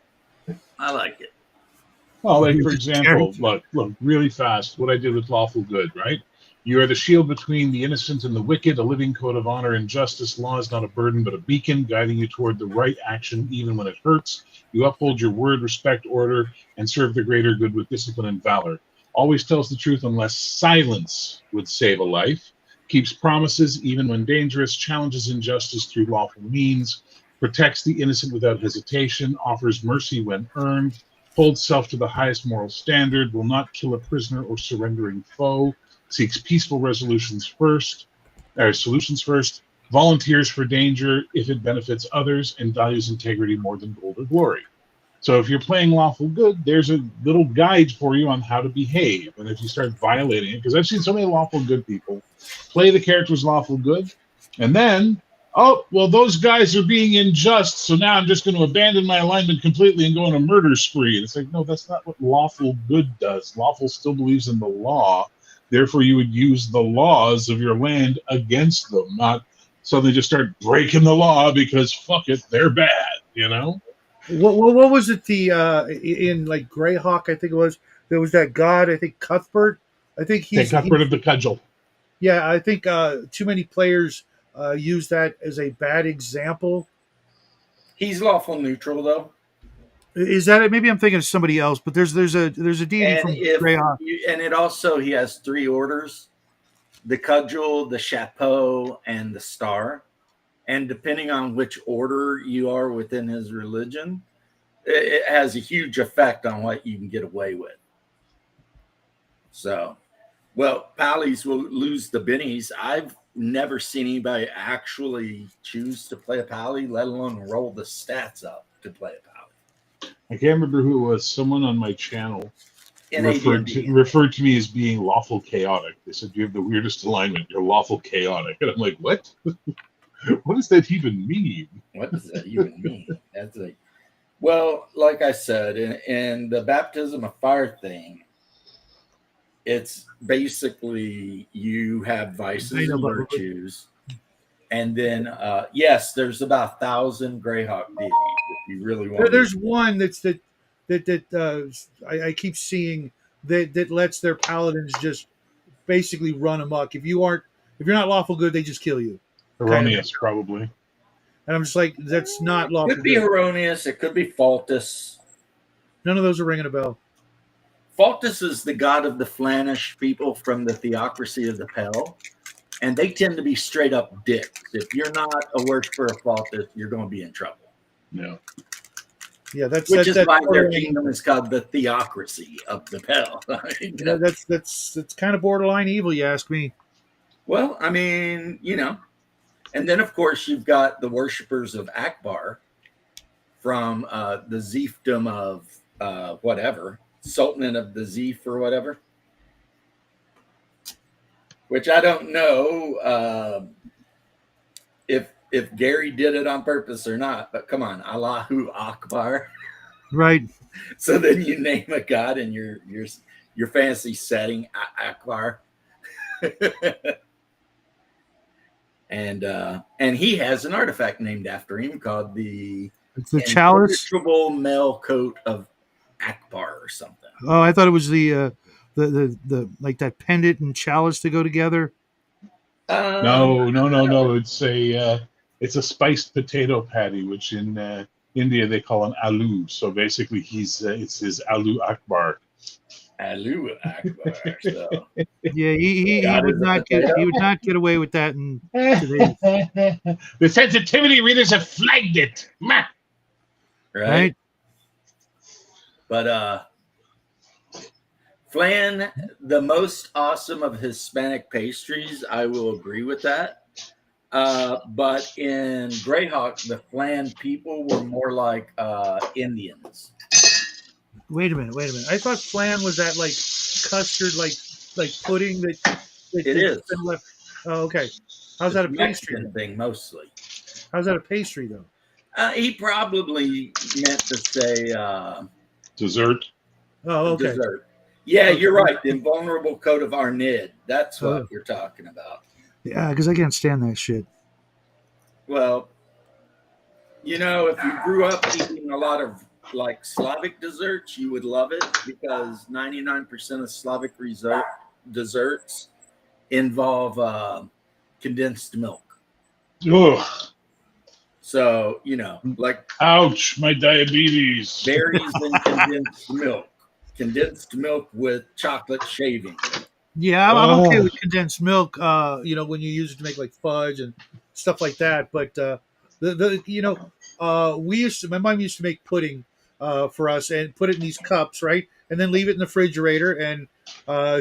Well, like for example, look, really fast. What I did with Lawful Good, right? You are the shield between the innocent and the wicked, a living code of honor and justice. Law is not a burden, but a beacon, guiding you toward the right action, even when it hurts. You uphold your word, respect order, and serve the greater good with discipline and valor. Always tells the truth unless silence would save a life. Keeps promises even when dangerous. Challenges injustice through lawful means. Protects the innocent without hesitation. Offers mercy when earned. Holds self to the highest moral standard. Will not kill a prisoner or surrendering foe. Seeks peaceful solutions first. Volunteers for danger if it benefits others, and values integrity more than gold or glory. So if you're playing Lawful Good, there's a little guide for you on how to behave. And if you start violating it, because I've seen so many Lawful Good people play the characters Lawful Good, and then, those guys are being unjust, so now I'm just going to abandon my alignment completely and go on a murder spree. And it's like, no, that's not what Lawful Good does. Lawful still believes in the law. Therefore, you would use the laws of your land against them, not suddenly just start breaking the law because fuck it, they're bad, What was it? In like Greyhawk, I think it was. There was that god. I think Cuthbert. I think Cuthbert of the Cudgel. Yeah, I think too many players use that as a bad example. He's lawful neutral, though. Is that it? Maybe I'm thinking of somebody else, but there's a deity from Greyhawk. And it also, he has 3 orders: the cudgel, the chapeau, and the star. And depending on which order you are within his religion, it has a huge effect on what you can get away with. So, Pallies will lose the bennies. I've never seen anybody actually choose to play a Pally, let alone roll the stats up to play a Pally. I can't remember who it was. Someone on my channel referred to me as being lawful chaotic. They said, you have the weirdest alignment. You're lawful chaotic. And I'm like, what? What does that even mean? What does that even mean? That's like, like I said, in the Baptism of Fire thing, it's basically you have vices and virtues. And then, yes, there's about 1,000 Greyhawk deities if you really want. There's one that I keep seeing that lets their paladins just basically run amok. If you're not lawful good, they just kill you. Erroneous, probably. And I'm just like, that's not It lawful could be good. erroneous. It could be faltus. None of those are ringing a bell. Faltus is the god of the Flanish people from the Theocracy of the Pell, and they tend to be straight up dicks. If you're not a worshiper of Faltus, you're going to be in trouble. No. Yeah, that's Which is that's why their borderline- kingdom is called the Theocracy of the Pell. that's kind of borderline evil, you ask me. Well, I mean, you know. And then, of course, you've got the worshippers of Akbar from the Ziefdom of whatever, Sultanate of the Zief or whatever, which I don't know if Gary did it on purpose or not. But come on, Allahu Akbar. Right. So then you name a god in your fantasy setting, Akbar. And he has an artifact named after him called the It's the chalice. Impenetrable Mail Coat of Akbar or something. Oh, I thought it was the like that pendant and chalice to go together. No. It's a spiced potato patty, which in India they call an aloo. So basically, it's his aloo akbar. Alu Akbar. So. Yeah, he God would is a not get potato. he would not get away with that in today, The sensitivity readers have flagged it. Meh. Right? But flan, the most awesome of Hispanic pastries, I will agree with that. But in Greyhawk, the flan people were more like Indians. Wait a minute. I thought flan was that like custard, like pudding that It that's is. been left. Oh, okay. How's that a It's pastry? Mexican thing mostly. How's that a pastry though? He probably meant to say Dessert. Oh, okay. dessert. Yeah, you're right. The invulnerable coat of Arnid. That's what Oh. you're talking about. Yeah, because I can't stand that shit. Well, you know, if you grew up eating a lot of like Slavic desserts, you would love it because 99% of Slavic desserts involve condensed milk. Ugh. So, you know, like Ouch, my diabetes. berries and condensed milk with chocolate shaving. Yeah, I'm okay Oh. with condensed milk. When you use it to make like fudge and stuff like that. But my mom used to make pudding for us and put it in these cups, right, and then leave it in the refrigerator. And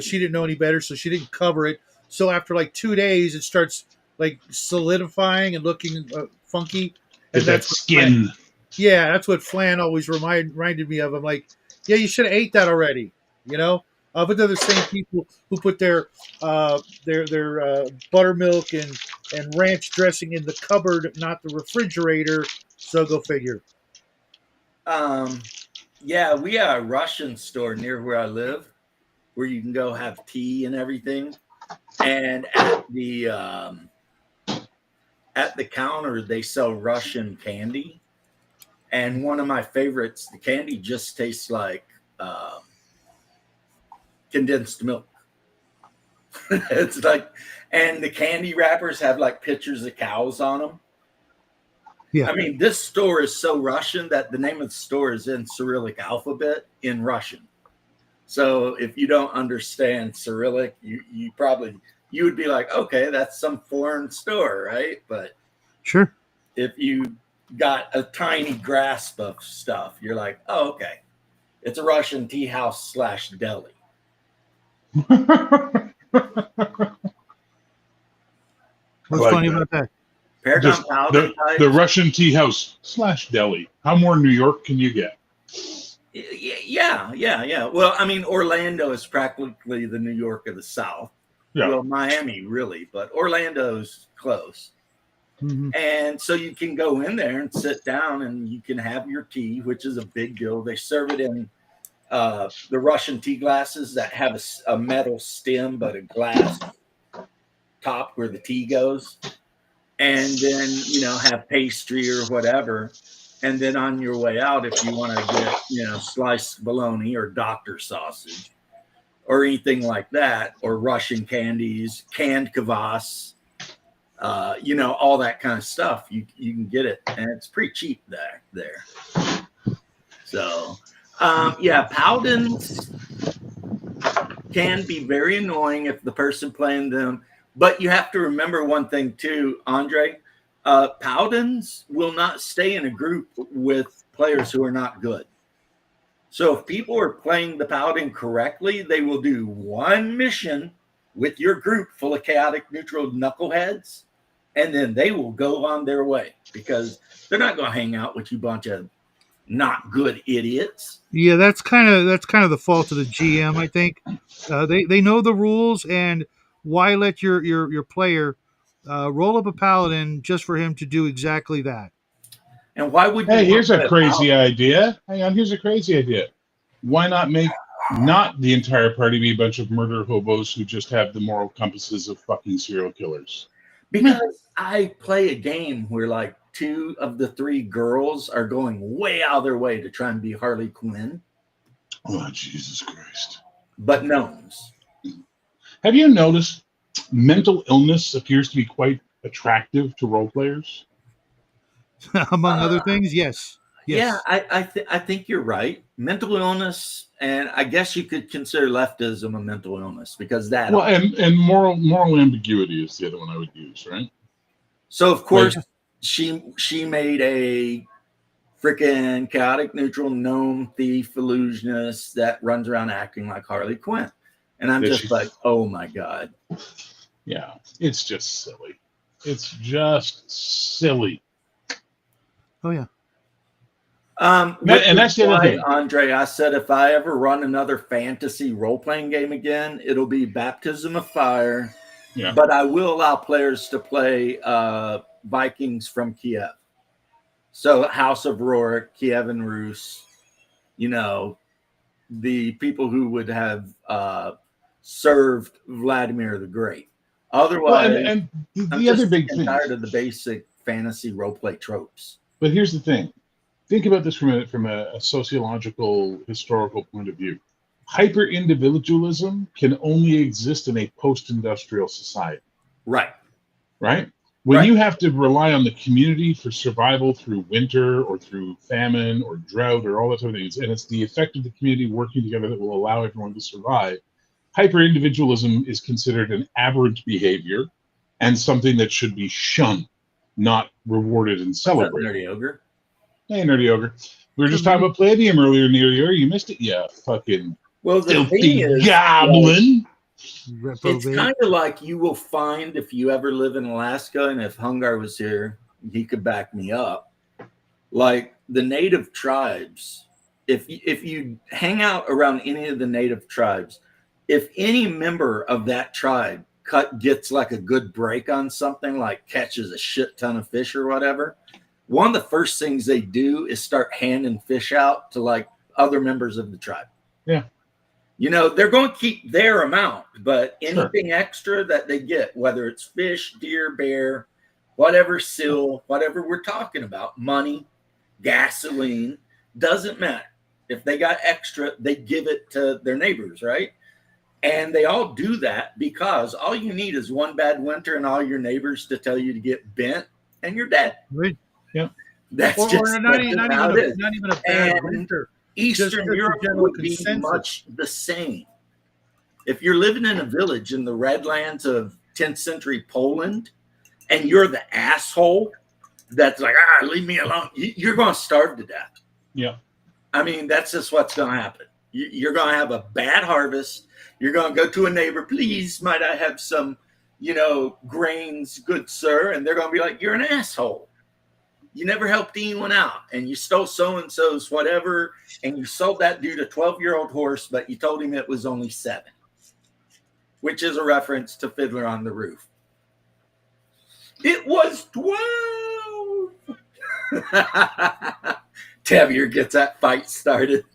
she didn't know any better, so she didn't cover it. So after like 2 days, it starts like solidifying and looking funky. And It's that what skin. that's what flan always reminded me of. I'm like, yeah, you should have ate that already, you know. But they're the same people who put their buttermilk and ranch dressing in the cupboard, not the refrigerator. So go figure. Yeah, we have a Russian store near where I live where you can go have tea and everything. And at the counter, they sell Russian candy. And one of my favorites, the candy just tastes like condensed milk. It's like, and the candy wrappers have like pictures of cows on them. Yeah. I mean, this store is so Russian that the name of the store is in Cyrillic alphabet in Russian. So if you don't understand Cyrillic, you would be like, okay, that's some foreign store, right? But Sure. if you got a tiny grasp of stuff, you're like, oh, okay, it's a Russian tea house / deli. What's Like funny that. about that? Paragon Just Paladin the Russian tea house / deli. How more New York can you get? Yeah. Well, I mean, Orlando is practically the New York of the South. Yeah. Well, Miami, really, but Orlando's close. Mhm. And so you can go in there and sit down and you can have your tea, which is a big deal. They serve it in the Russian tea glasses that have a metal stem, but a glass top where the tea goes. And then, have pastry or whatever. And then on your way out, if you want to get, sliced bologna or doctor sausage or anything like that, or Russian candies, canned kvass, all that kind of stuff. You can get it, and it's pretty cheap there. So, paladins can be very annoying if the person playing them. But you have to remember one thing too, Andre. Paladins will not stay in a group with players who are not good. So if people are playing the paladin correctly, they will do one mission with your group full of chaotic neutral knuckleheads, and then they will go on their way because they're not going to hang out with you bunch of not good idiots. Yeah, that's kind of the fault of the GM. I think they know the rules, and why let your player roll up a paladin just for him to do exactly that? And why would you? Hey, here's a crazy paladin? idea. Hang on, here's a crazy idea. Why not make not the entire party be a bunch of murder hobos who just have the moral compasses of fucking serial killers? Because I play a game where like 2 of the 3 girls are going way out of their way to try and be Harley Quinn, Oh, Jesus Christ. but gnomes. Have you noticed mental illness appears to be quite attractive to role players? Among other things, yes. Yeah, I think you're right. Mental illness, and I guess you could consider leftism a mental illness because that. Well, and moral ambiguity is the other one I would use, right? So of course she made a freaking chaotic neutral gnome thief illusionist that runs around acting like Harley Quinn, and I'm That just she's- like, oh my god. Yeah, it's just silly. It's just silly. Oh yeah. And that's the other why, thing. Andre, I said if I ever run another fantasy role-playing game again, it'll be Baptism of Fire. Yeah. But I will allow players to play Vikings from Kiev. So House of Rourke, Kiev and Rus, the people who would have served Vladimir the Great. Otherwise, Well, and I'm the just other big thing. tired of the basic fantasy role-play tropes. But here's the thing. Think about this from a sociological, historical point of view. Hyper-individualism can only exist in a post-industrial society, Right. right? When Right. you have to rely on the community for survival through winter or through famine or drought or all that sort of things, and it's the effect of the community working together that will allow everyone to survive, hyper-individualism is considered an aberrant behavior and something that should be shunned, not rewarded and celebrated. Nerdy Ogre. Hey, Nerdy Ogre. We were just talking about Palladium earlier, Nerdy Ogre. You missed it? Yeah, fucking Well, the thing filthy is, goblin. it's Reprobate. kind of like you will find if you ever live in Alaska, and if Hungar was here, he could back me up. Like the native tribes, if you hang out around any of the native tribes, if any member of that tribe gets like a good break on something, like catches a shit ton of fish or whatever, one of the first things they do is start handing fish out to like other members of the tribe. Yeah. They're going to keep their amount, but Sure. anything extra that they get, whether it's fish, deer, bear, whatever, seal, whatever we're talking about, money, gasoline, doesn't matter. If they got extra, they give it to their neighbors, right? And they all do that because all you need is one bad winter and all your neighbors to tell you to get bent, and you're dead. Right. That's Or just not that's even how it is. not even a bad And winter. Just Eastern a Europe general would be consensus. much the same. If you're living in a village in the Redlands of 10th century Poland and you're the asshole that's like, leave me alone, you're going to starve to death. Yeah. I mean, that's just what's going to happen. You're going to have a bad harvest. You're going to go to a neighbor, please, might I have some, grains, good sir? And they're going to be like, you're an asshole. You never helped anyone out, and you stole so-and-so's whatever, and you sold that dude a 12-year-old horse, but you told him it was only 7, which is a reference to Fiddler on the Roof. It was 12. Tavier gets that fight started.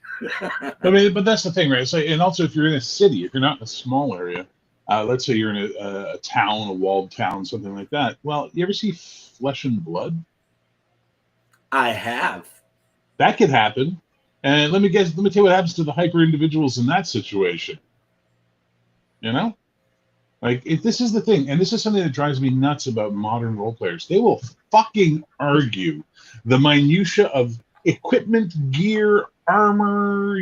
I mean, but that's the thing, right? So, and also, if you're in a city, if you're not in a small area, let's say you're in a town, a walled town, something like that. Well, you ever see Flesh and Blood? I have. That could happen. And let me tell you what happens to the hyper individuals in that situation. Like Like, if this is the thing, and this is something that drives me nuts about modern role players. They will fucking argue the minutia of equipment, gear, armor,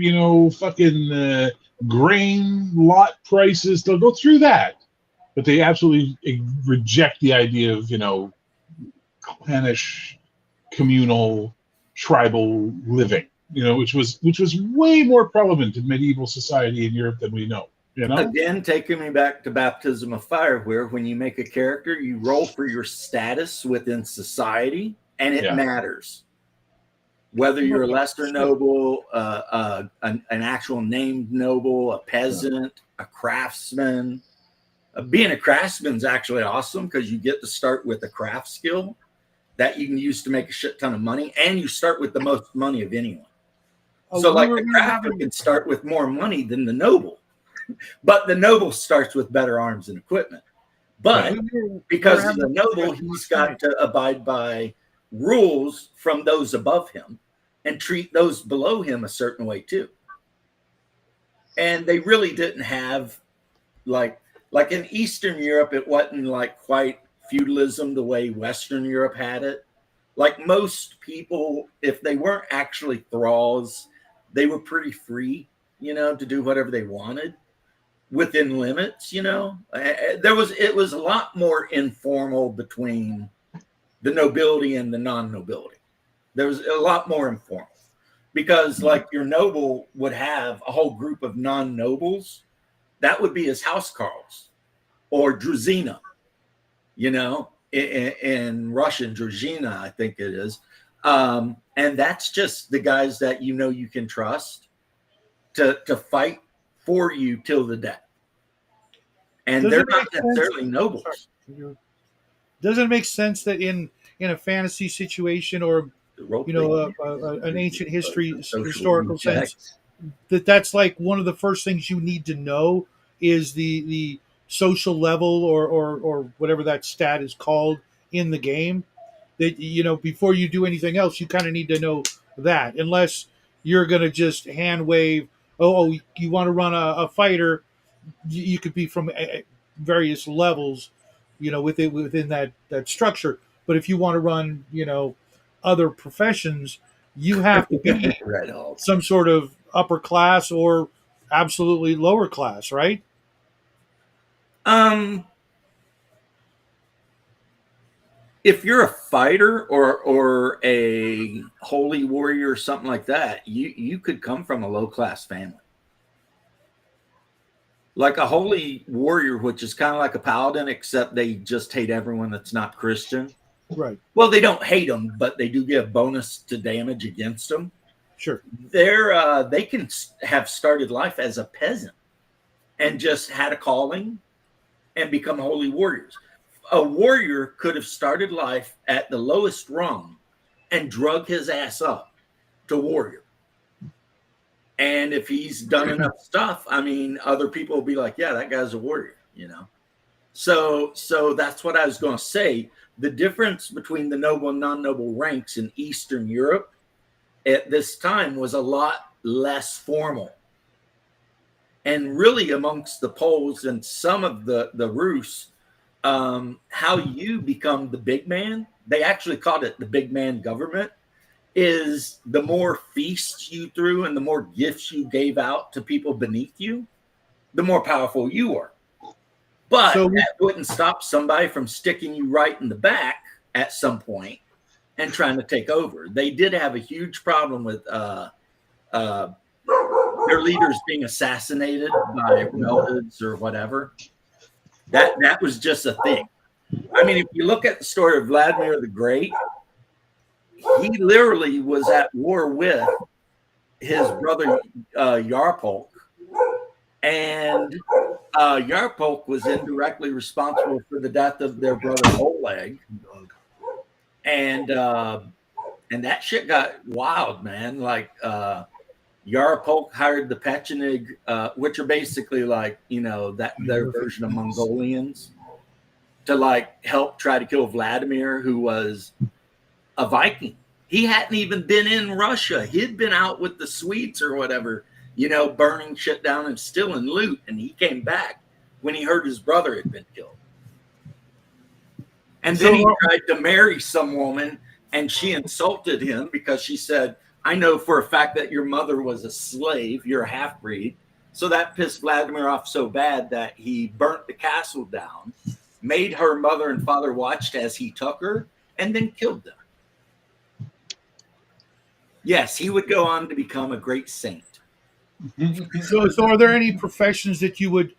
fucking grain lot prices. They'll go through that, but they absolutely reject the idea of clannish, communal, tribal living. Which was way more prevalent in medieval society in Europe than we know. Again, taking me back to Baptism of Fire, where when you make a character, you roll for your status within society, and it matters. Whether you're a lesser noble, an actual named noble, a peasant, a craftsman. Being a craftsman is actually awesome because you get to start with a craft skill that you can use to make a shit ton of money, and you start with the most money of anyone. So, like, the craftsman can start with more money than the noble. But the noble starts with better arms and equipment. But because he's a noble, he's got to abide by rules from those above him and treat those below him a certain way too. And they really didn't have like in Eastern Europe, it wasn't like quite feudalism the way Western Europe had it. Like most people, if they weren't actually thralls, they were pretty free, to do whatever they wanted. Within limits, it was a lot more informal between the nobility and the non-nobility. There was a lot more informal because, like, your noble would have a whole group of non-nobles. That would be his housecarls or druzina, in Russian, druzhina, I think it is. And that's just the guys that you can trust to fight for you till the death. And they're not necessarily nobles. Doesn't it make sense that in a fantasy situation or an ancient historical sense, that's like one of the first things you need to know is the social level or whatever that stat is called in the game? That before you do anything else, you kind of need to know that, unless you're going to just hand wave. Oh, you want to run a fighter? You could be from various levels, within that structure. But if you want to run, other professions, you have to be some sort of upper class or absolutely lower class, right? If you're a fighter or a holy warrior or something like that, you could come from a low class family. Like a holy warrior, which is kind of like a paladin, except they just hate everyone that's not Christian. Right. Well, they don't hate them, but they do give bonus to damage against them. Sure. They can have started life as a peasant and just had a calling and become holy warriors. A warrior could have started life at the lowest rung and drug his ass up to warrior. And if he's done enough stuff, other people will be like, yeah, that guy's a warrior, So that's what I was going to say. The difference between the noble and non-noble ranks in Eastern Europe at this time was a lot less formal. And really amongst the Poles and some of the Rus, how you become the big man, they actually called it the big man government, is the more feasts you threw and the more gifts you gave out to people beneath you, the more powerful you are. But that wouldn't stop somebody from sticking you right in the back at some point and trying to take over. They did have a huge problem with their leaders being assassinated by relatives or whatever. That was just a thing. If you look at the story of Vladimir the Great, he literally was at war with his brother Yarpolk, and Yarpolk was indirectly responsible for the death of their brother Oleg, and that shit got wild, man. Like Yarpolk hired the Pechenig, which are basically like their version of Mongolians, to help try to kill Vladimir, who was a Viking. He hadn't even been in Russia. He'd been out with the Swedes or whatever, burning shit down and stealing loot. And he came back when he heard his brother had been killed. And So then he what- tried to marry some woman, and she insulted him because she said, I know for a fact that your mother was a slave, you're a half-breed. So that pissed Vladimir off so bad that he burnt the castle down, made her mother and father watched as he took her, and then killed them. Yes, he would go on to become a great saint. So are there any professions that you would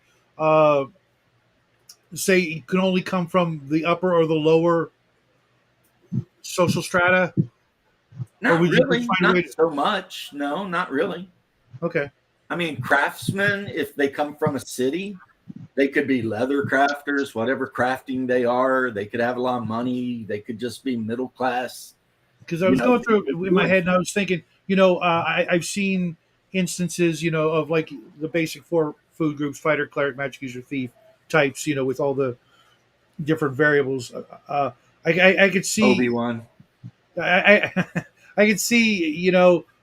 say can only come from the upper or the lower social strata? Not would you really, find a not way to- so much. No, not really. Okay. I mean, craftsmen, if they come from a city, they could be leather crafters, whatever crafting they are. They could have a lot of money. They could just be middle class. Because I was You know, going through in my head and I was thinking, I've seen instances, of like the basic 4 food groups: fighter, cleric, magic user, thief types, with all the different variables. I could see Obi-Wan. I could see,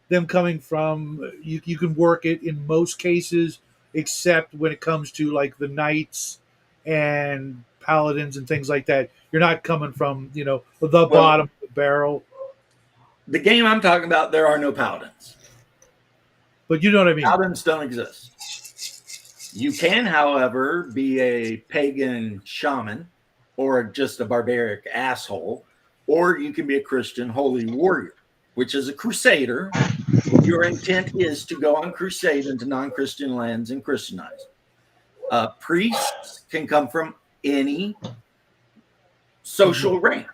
them coming from you can work it in most cases, except when it comes to like the knights and paladins and things like that. You're not coming from, the bottom of the barrel. The game I'm talking about, there are no paladins. But you know what I mean. Paladins don't exist. You can, however, be a pagan shaman or just a barbaric asshole, or you can be a Christian holy warrior, which is a crusader. Your intent is to go on crusade into non-Christian lands and Christianize. Priests can come from any social rank.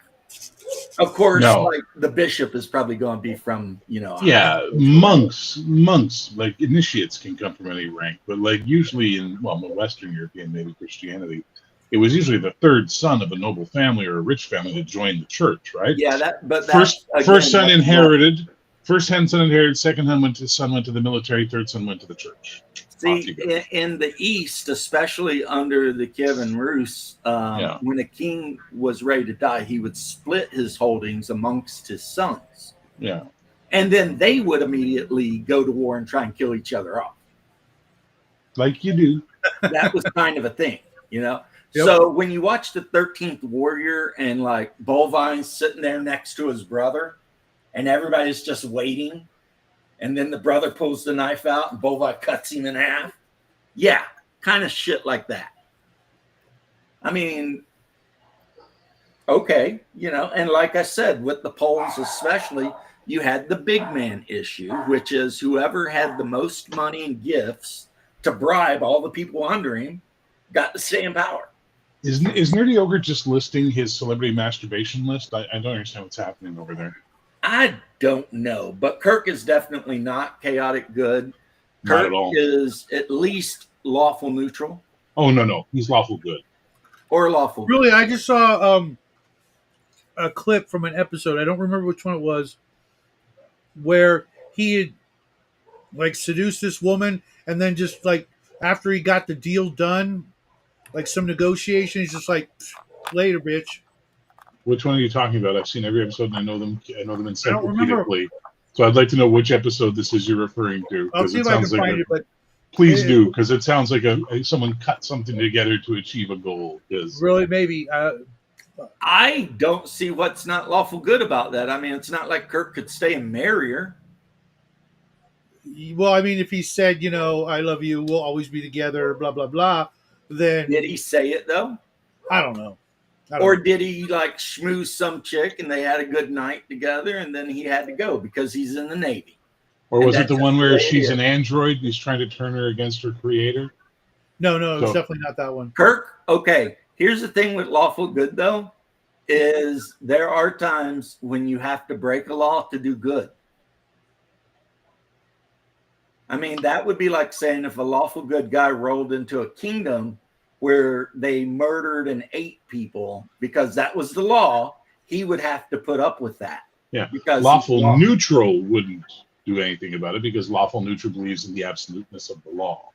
Of course, No. like the bishop is probably going to be from, Yeah, monks, like initiates can come from any rank, but like usually in Western European, maybe Christianity, it was usually the third son of a noble family or a rich family that joined the church, right? Yeah, First son that's inherited. First son inherited. Second son went to the military. Third son went to the church. See, in the East, especially under the Kievan Rus, when a king was ready to die, he would split his holdings amongst his sons. Yeah. And then they would immediately go to war and try and kill each other off. Like you do. That was kind of a thing, Yep. So when you watch the 13th Warrior and like Bolvine's sitting there next to his brother and everybody's just waiting, and then the brother pulls the knife out and Bolvine cuts him in half. Yeah, kind of shit like that. I mean, okay, and like I said, with the Poles especially, you had the big man issue, which is whoever had the most money and gifts to bribe all the people under him got to stay in power. Is Nerdy Ogre just listing his celebrity masturbation list? I don't understand what's happening over there. I don't know, but Kirk is definitely not chaotic good. Not Kirk at all. is at least lawful neutral Oh no, he's lawful good. or lawful good. Really, I just saw a clip from an episode. I don't remember which one it was, where he had like seduced this woman, and then just like after he got the deal done, like some negotiation, he's just like, later, bitch. Which one are you talking about? I've seen every episode and I know them remember. encyclopedically. So I'd like to know which episode this is you're referring to. I'll 'cause see it if I can sounds like find it. But please do, because it sounds like someone cut something together to achieve a goal. 'Cause really, maybe. I don't see what's not lawful good about that. I mean, it's not like Kirk could stay and marry her. Well, I mean, if he said, I love you, we'll always be together, blah blah blah, then Did he say it though? I don't know. Or did he like schmooze some chick and they had a good night together and then he had to go because he's in the Navy? or was and it the that's one the where way it she's is. an android and he's trying to turn her against her creator? No, it's So- definitely not that one. Kirk, okay, here's the thing with lawful good though, is there are times when you have to break a law to do good. I mean, that would be like saying if a lawful good guy rolled into a kingdom where they murdered and ate people because that was the law, he would have to put up with that. Yeah. Because Lawful neutral wouldn't do anything about it because lawful neutral believes in the absoluteness of the law.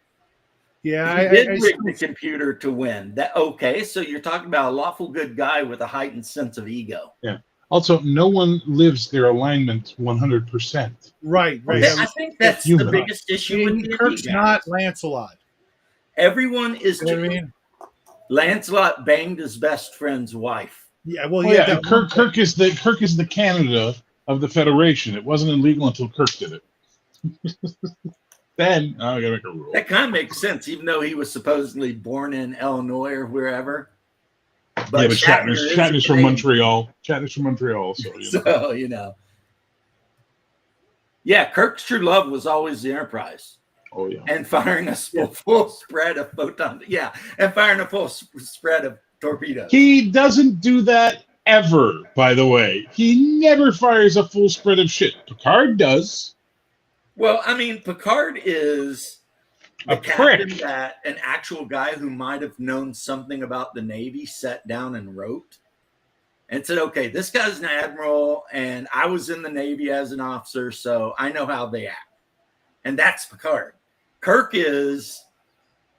Yeah, he I did rig the computer to win. That okay? So you're talking about a lawful good guy with a heightened sense of ego. Also, no one lives their alignment 100%. right. I think that's the human. biggest issue with And D&D Kirk's guys. not Lancelot. Everyone is You know what I mean? Lancelot banged his best friend's wife. Yeah, well, Oh, yeah, yeah, and Kirk is the Canada of the Federation. It wasn't illegal until Kirk did it. Then I gotta make a rule. That kind of makes sense, even though he was supposedly born in Illinois or wherever. Yeah, but Shatner's from Montreal. Shatner's from Montreal, so So, you know. Yeah, Kirk's true love was always the Enterprise. Oh yeah. And firing a full spread of photon. Yeah, and firing a full spread of torpedoes. He doesn't do that ever, by the way. He never fires a full spread of shit. Picard does. Well, I mean, Picard is the A captain prick. that an actual guy who might have known something about the Navy sat down and wrote and said, okay, this guy's an admiral, and I was in the Navy as an officer, so I know how they act. And that's Picard. Kirk is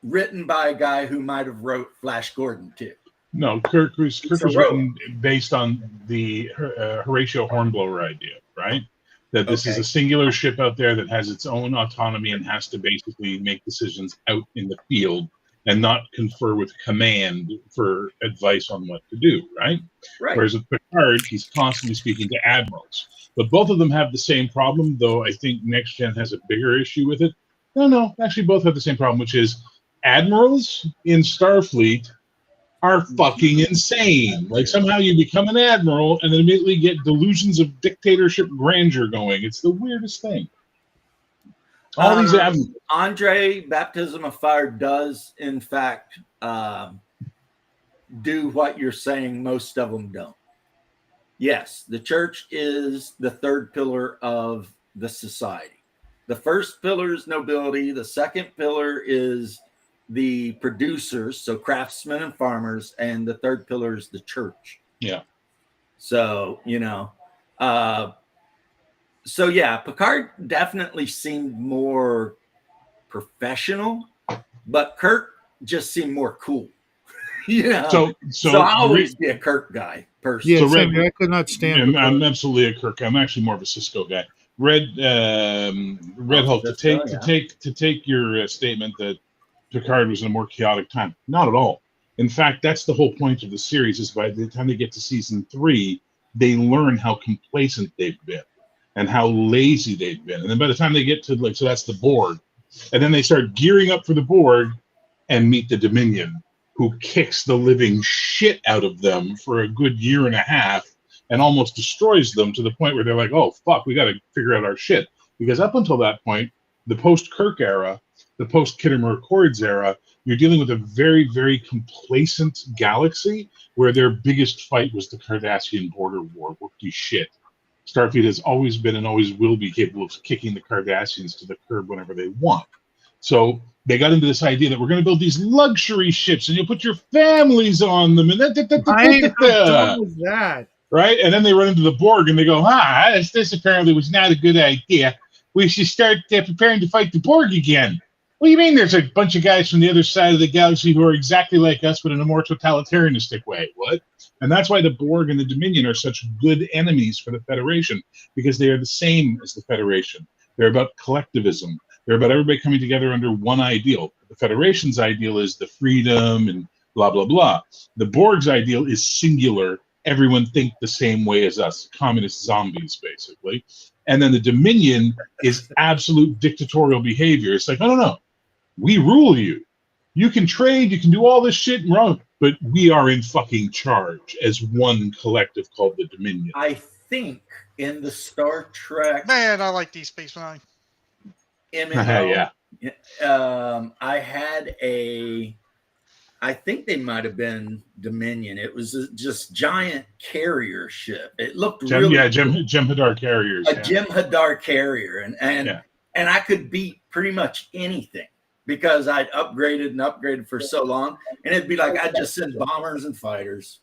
written by a guy who might have wrote Flash Gordon, too. No, Kirk was a written based on the Horatio Hornblower idea, right? That this is Okay. a singular ship out there that has its own autonomy and has to basically make decisions out in the field and not confer with command for advice on what to do, right? Right. Whereas with Picard, he's constantly speaking to admirals. But both of them have the same problem, though I think Next Gen has a bigger issue with it. No, actually both have the same problem, which is admirals in Starfleet are fucking insane. Like somehow you become an admiral and then immediately get delusions of dictatorship grandeur going. It's the weirdest thing. All these admirals. Andre, Baptism of Fire does, in fact, do what you're saying most of them don't. Yes, the church is the third pillar of the society. The first pillar is nobility. The second pillar is the producers, so craftsmen and farmers. And the third pillar is the church. Yeah. So, you know, so yeah, Picard definitely seemed more professional, but Kirk just seemed more cool. Yeah. So I'll always be a Kirk guy personally. Yeah, So same Red- here. I could not stand I'm Picard. absolutely a Kirk. I'm actually more of a Cisco guy. Red Hulk. Cisco, To take your statement that Picard was in a more chaotic time. Not at all. In fact, that's the whole point of the series. Is by the time they get to season 3, they learn how complacent they've been and how lazy they've been. And then by the time they get to so that's the Borg, and then they start gearing up for the Borg and meet the Dominion, who kicks the living shit out of them for a good year and a half and almost destroys them to the point where they're like, oh, fuck, we got to figure out our shit. Because up until that point, the post-Kirk era, the post-Kittimer Accords era, you're dealing with a very, very complacent galaxy where their biggest fight was the Cardassian border war. Whoopty shit. Starfleet has always been and always will be capable of kicking the Cardassians to the curb whenever they want. So they got into this idea that we're going to build these luxury ships and you'll put your families on them. And How dumb was that? right? And then they run into the Borg and they go, this apparently was not a good idea. We should start preparing to fight the Borg again. What do you mean there's a bunch of guys from the other side of the galaxy who are exactly like us, but in a more totalitarianistic way? What? And that's why the Borg and the Dominion are such good enemies for the Federation, because they are the same as the Federation. They're about collectivism. They're about everybody coming together under one ideal. The Federation's ideal is the freedom and blah, blah, blah. The Borg's ideal is singular. Everyone think the same way as us, communist zombies, basically. And then the Dominion is absolute dictatorial behavior. It's like, no. We rule you. You can trade, you can do all this shit wrong, but we are in fucking charge as one collective called the Dominion. I think in the Star Trek Man, I like Deep Space Nine. MMO, Yeah. I had I think they might have been Dominion. It was just giant carrier ship. It looked really Jem'Hadar carriers. a Jem'Hadar carrier, and I could beat pretty much anything because I'd upgraded for so long, and it'd be like I'd just send bombers and fighters,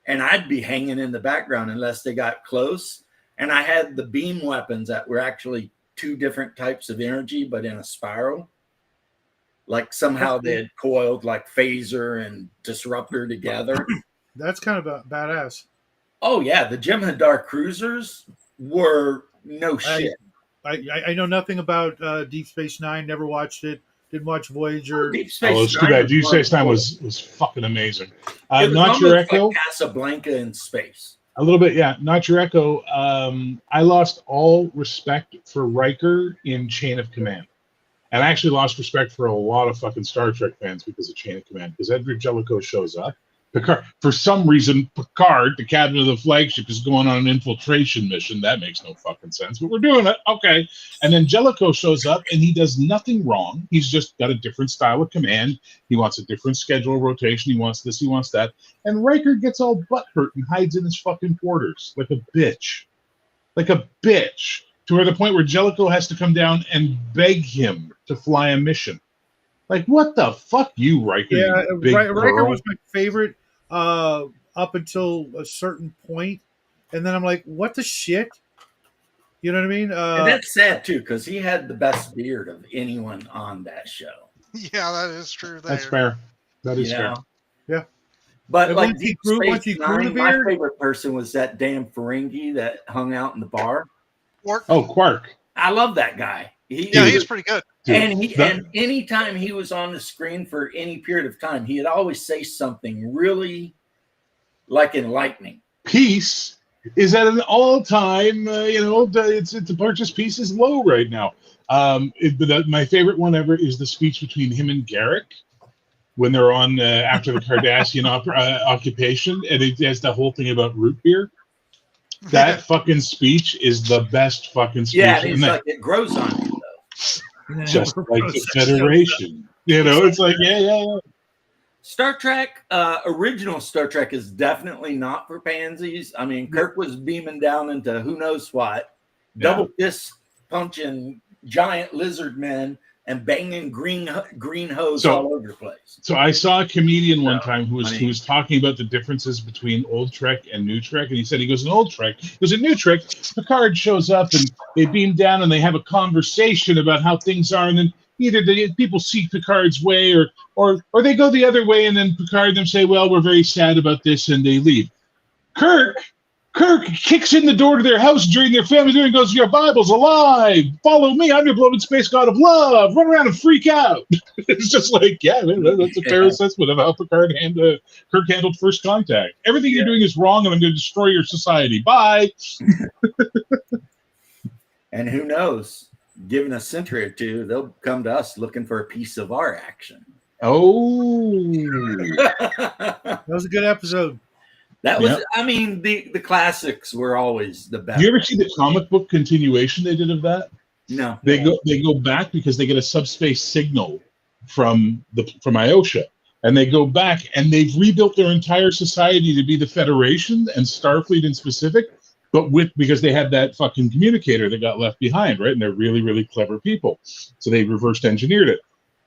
and I'd be hanging in the background unless they got close. And I had the beam weapons that were actually 2 different types of energy, but in a spiral. Like somehow they had coiled like phaser and disruptor together. That's kind of a badass. Oh yeah, the Jem'Hadar cruisers were no shit. I know nothing about Deep Space Nine. Never watched it. Didn't watch Voyager. Deep Space Oh, it's too Nine bad. was Deep Space Nine wonderful. was fucking amazing. It was Not Your almost Echo. like Casablanca in space. A little bit, yeah. Not Your Echo. I lost all respect for Riker in Chain of Command. And I actually lost respect for a lot of fucking Star Trek fans because of Chain of Command. Because Edgar Jellicoe shows up. Picard, for some reason, Picard, the captain of the flagship, is going on an infiltration mission. That makes no fucking sense, but we're doing it. Okay. And then Jellicoe shows up, and he does nothing wrong. He's just got a different style of command. He wants a different schedule rotation. He wants this, he wants that. And Riker gets all butthurt and hides in his fucking quarters like a bitch. Like a bitch. To where the point where Jellicoe has to come down and beg him to fly a mission. Like, what the fuck, you, Riker? Yeah, you big Riker girl? was my favorite up until a certain point, and then I'm like, what the shit? You know what I mean? And that's sad too, because he had the best beard of anyone on that show. Yeah, that is true. There. That's fair. That is You fair. know? Yeah. But And like once he Deep grew- once Space he grew the Nine, my beard- favorite person was that damn Ferengi that hung out in the bar. Quark. Oh, Quark. I love that guy. Yeah, he's pretty good. Dude, And anytime he was on the screen for any period of time, he'd always say something really like enlightening. Peace is at an all-time, the purchase piece is low right now. My favorite one ever is the speech between him and Garrick when they're on after the Cardassian occupation, and it has the whole thing about root beer. That fucking speech is the best fucking speech. Yeah, it's And like it grows on you though. just like the Federation. It's like, yeah. Star Trek, original Star Trek is definitely not for pansies. I mean, Kirk was beaming down into who knows what, double fist punching giant lizard men and banging green hose all over the place. So I saw a comedian one So, time who was talking about the differences between old Trek and new Trek, and he said, he goes, in old Trek, in new Trek, Picard shows up and they beam down and they have a conversation about how things are, and then either the people see Picard's way or they go the other way, and then Picard and them say, well, we're very sad about this, and they leave. Kirk kicks in the door to their house during their family dinner and goes, your Bible's alive. Follow me. I'm your beloved space god of love. Run around and freak out. It's just like, yeah, that's a fair assessment of how Kirk handled First Contact. Everything you're doing is wrong, and I'm going to destroy your society. Bye. And who knows? Given a century or two, they'll come to us looking for a piece of our action. Oh. That was a good episode. That was, Yep. I mean, the classics were always the best. Do you ever see the comic book continuation they did of that? No. They go back because they get a subspace signal from Iosha, and they go back and they've rebuilt their entire society to be the Federation and Starfleet in specific, but because they had that fucking communicator that got left behind, right? And they're really, really clever people, so they reversed engineered it,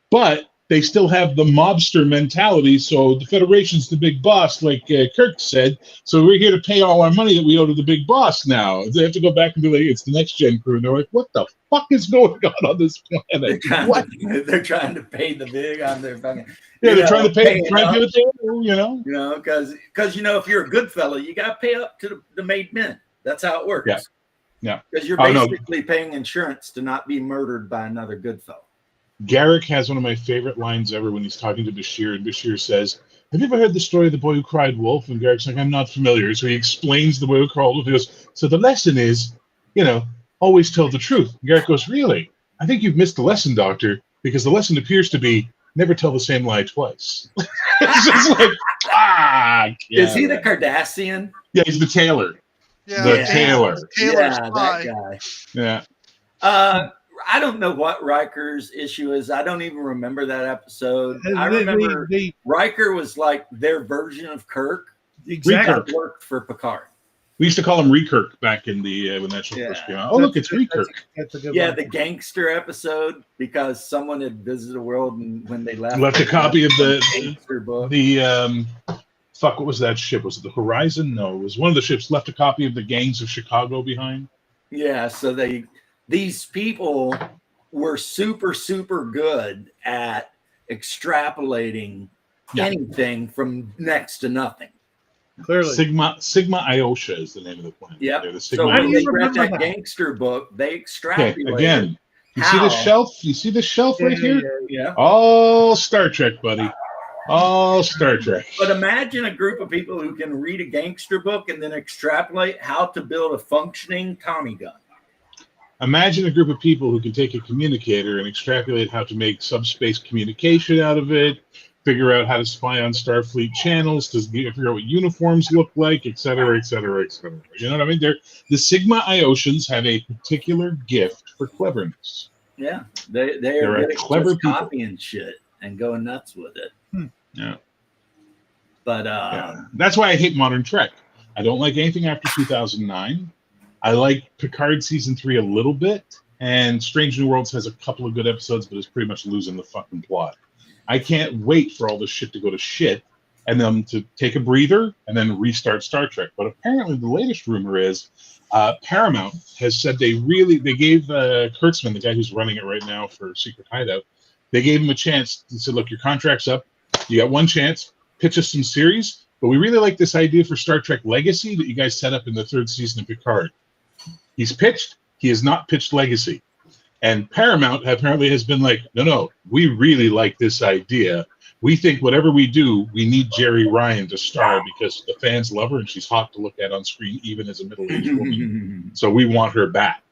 but they still have the mobster mentality. So the Federation's the big boss, like Kirk said. So we're here to pay all our money that we owe to the big boss now. They have to go back and be like, it's the next gen crew. And they're like, what the fuck is going on this planet? What? They're trying to pay the big on their fucking. Yeah, they're trying to pay it do up. what they do, you know? You know, because if you're a good fella, you got to pay up to the made men. That's how it works. Yeah. Because you're Oh, no. basically paying insurance to not be murdered by another good fellow. Garrick has one of my favorite lines ever when he's talking to Bashir, and Bashir says, have you ever heard the story of the boy who cried wolf? And Garrick's like, I'm not familiar. So he explains the boy who cried wolf. He goes, so the lesson is, always tell the truth. And Garrick goes, really? I think you've missed the lesson, Doctor, because the lesson appears to be never tell the same lie twice. It's just like, Is he the Cardassian? Yeah, he's the tailor. Yeah, The Taylor. Taylor's Yeah, spy. that guy. Yeah. I don't know what Riker's issue is. I don't even remember that episode. I They- remember they- Riker was like their version of Kirk exactly. Kirk. that worked for Picard. We used to call him Rekirk back in the when that show first came out. Oh, look, it's Rekirk. That's a good Yeah, one. the gangster episode, because someone had visited the world and when they left, Left a copy of the gangster book. fuck, what was that ship? Was it the Horizon? No, it was one of the ships. Left a copy of the Gangs of Chicago behind. Yeah, so these people were super, super good at extrapolating anything from next to nothing. Clearly. Sigma Iosha is the name of the planet. Yep. They're the So Sigma when do they you read Iosha. that remember that? gangster book, they Okay, extrapolated again, You see the shelf? You see the shelf right here? Yeah. All Star Trek, buddy. All Star Trek. But imagine a group of people who can read a gangster book and then extrapolate how to build a functioning Tommy gun. Imagine a group of people who can take a communicator and extrapolate how to make subspace communication out of it, figure out how to spy on Starfleet channels, to figure out what uniforms look like, et cetera, et cetera, et cetera. You know what I mean? The Sigma Iosians have a particular gift for cleverness. Yeah, they're good at clever just people. copying shit and going nuts with it. Yeah. But That's why I hate modern Trek. I don't like anything after 2009. I like Picard season 3 a little bit, and Strange New Worlds has a couple of good episodes, but it's pretty much losing the fucking plot. I can't wait for all this shit to go to shit and them to take a breather and then restart Star Trek. But apparently the latest rumor is Paramount has said they gave Kurtzman, the guy who's running it right now for Secret Hideout, they gave him a chance. They said, look, your contract's up. You got one chance. Pitch us some series. But we really like this idea for Star Trek Legacy that you guys set up in the 3rd season of Picard. He's pitched. He has not pitched Legacy. And Paramount apparently has been like, no, we really like this idea. We think whatever we do, we need Jerry Ryan to star because the fans love her and she's hot to look at on screen, even as a middle-aged woman. So we want her back.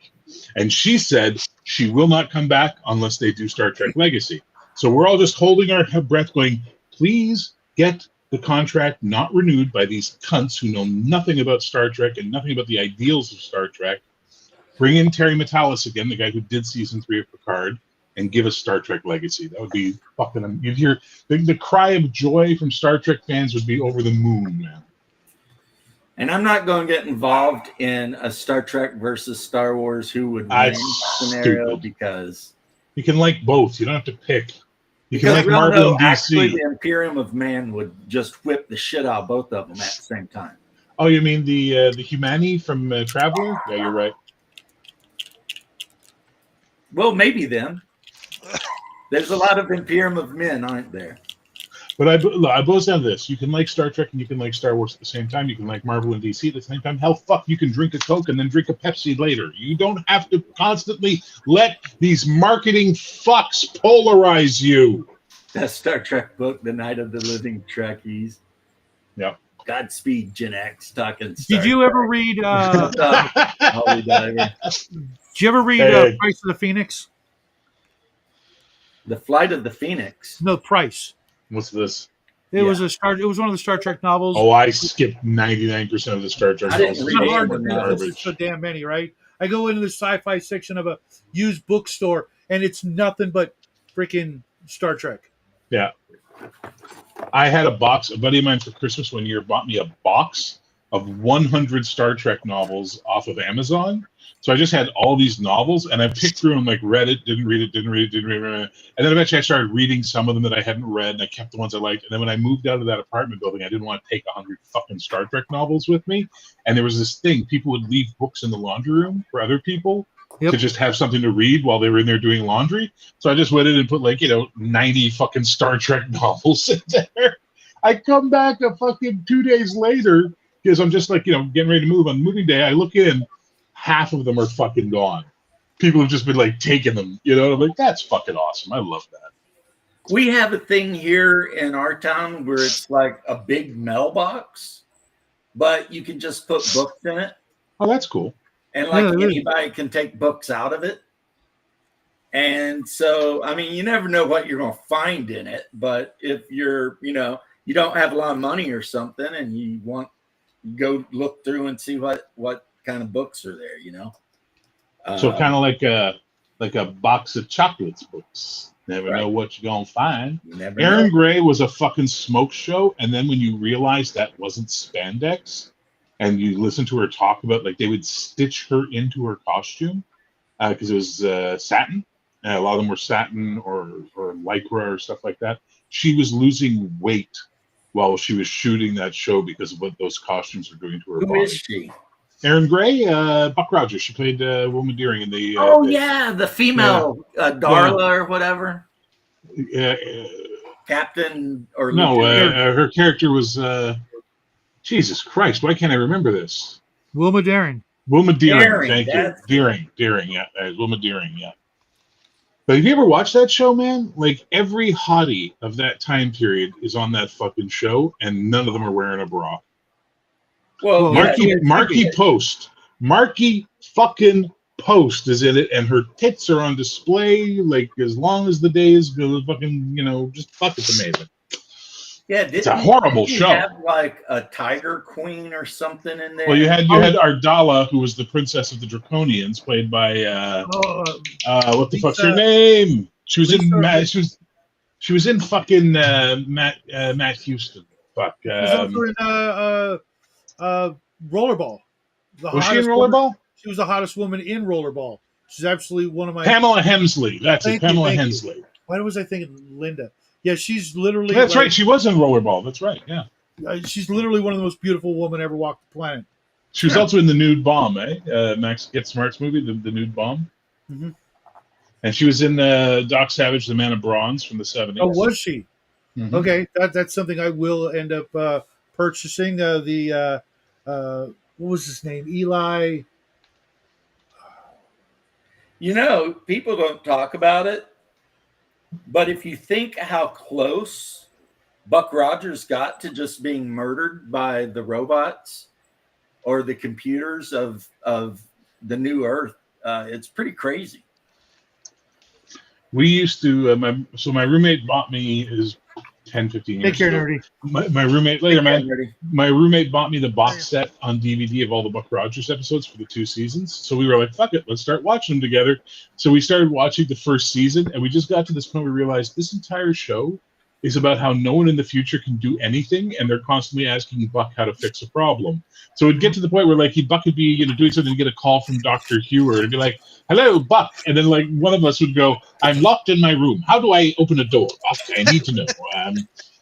And she said she will not come back unless they do Star Trek Legacy. So we're all just holding our breath going, please get the contract not renewed by these cunts who know nothing about Star Trek and nothing about the ideals of Star Trek. Bring in Terry Matalas again, the guy who did season 3 of Picard, and give us Star Trek Legacy. That would be fucking. You'd hear the cry of joy from Star Trek fans would be over the moon, man. And I'm not going to get involved in a Star Trek versus Star Wars who would win scenario because you can like both. You don't have to pick. You can because like we all Marvel know and actually DC. the Imperium of Man would just whip the shit out of both of them at the same time. Oh, you mean the Humani from Traveler? Yeah, you're right. Well, maybe them. There's a lot of Imperium of Men, aren't there? But I boils down to this. You can like Star Trek and you can like Star Wars at the same time. You can like Marvel and DC at the same time. Hell, fuck, you can drink a Coke and then drink a Pepsi later. You don't have to constantly let these marketing fucks polarize you. That Star Trek book, The Night of the Living Trekkies. Yep. Godspeed, Gen X, talking Star Did you ever read? Holy Diver. Did you ever read Price of the Phoenix? The Flight of the Phoenix. No, Price. What's this? It was one of the Star Trek novels. Oh, I skipped 99% of the Star Trek I didn't novels. read It's not it. hard to It's read. It's Garbage. so damn many, right? I go into the sci-fi section of a used bookstore, and it's nothing but freaking Star Trek. Yeah. I had a box. A buddy of mine for Christmas one year bought me a box of 100 Star Trek novels off of Amazon. So I just had all these novels, and I picked through them, like read it, didn't read it. And then eventually I started reading some of them that I hadn't read, and I kept the ones I liked. And then when I moved out of that apartment building, I didn't want to take 100 fucking Star Trek novels with me. And there was this thing. People would leave books in the laundry room for other people to just have something to read while they were in there doing laundry. So I just went in and put 90 fucking Star Trek novels in there. I come back a fucking 2 days later because I'm just getting ready to move on moving day. I look in, half of them are fucking gone. People have just been taking them, I'm like, that's fucking awesome. I love that. We have a thing here in our town where it's like a big mailbox, but you can just put books in it. Oh, that's cool. And anybody can take books out of it. And so, I mean, you never know what you're going to find in it. But if you're, you don't have a lot of money or something and you want to go look through and see what kind of books are there, So kind of like a box of chocolates books. Never know what you're going to find. Erin Gray was a fucking smoke show. And then when you realize that wasn't spandex, and you listen to her talk about they would stitch her into her costume because it was satin. A lot of them were satin or lycra or stuff like that. She was losing weight while she was shooting that show because of what those costumes were doing to her body. Who is she? Erin Gray, Buck Rogers. She played Wilma Deering in the. The female Darla or whatever. Captain or no, her character was. Jesus Christ! Why can't I remember this? Wilma Deering. Wilma Deering. Deering, Thank you. Deering. Yeah, Wilma Deering. Yeah. But have you ever watched that show, man? Like every hottie of that time period is on that fucking show, and none of them are wearing a bra. Well, Well, yeah, Marky fucking Post is in it, and her tits are on display like as long as the day is good. Fucking, just fuck, it's amazing. yeah. It's a horrible didn't you show. have like a tiger queen or something in there? Well, you had Ardala, who was the princess of the Draconians, played by what the fuck's her Lisa- name? She was in Lisa- she was in fucking Matt Houston. Fuck. She was also in Rollerball. Was she in hottest woman- Rollerball? She was the hottest woman in Rollerball. She's absolutely one of my. Pamela Hemsley. That's it. Thank you, Pamela thank you. Hensley. Why was I thinking Linda? Yeah, she's literally. That's like, right. She was in Rollerball. That's right. Yeah. She's literally one of the most beautiful women ever walked the planet. She was also in the Nude Bomb, Max Get Smart's movie, the Nude Bomb. Mm-hmm. And she was in Doc Savage, The Man of Bronze from the 70s. Oh, was she? Mhm. Okay, that's something I will end up purchasing. What was his name? Eli. People don't talk about it, but if you think how close Buck Rogers got to just being murdered by the robots or the computers of the new Earth, it's pretty crazy. We used to, my roommate bought me his 10, 15 years Take care, ago. nerdy. My roommate, later, man. Nerdy. My roommate bought me the box set on DVD of all the Buck Rogers episodes for the 2 seasons. So we were like, fuck it, let's start watching them together. So we started watching the first season, and we just got to this point where we realized this entire show is about how no one in the future can do anything, and they're constantly asking Buck how to fix a problem. So it'd get to the point where Buck would be doing something and get a call from Dr. Hewer and be like, hello, Buck. And then one of us would go, I'm locked in my room. How do I open a door? Buck, I need to know.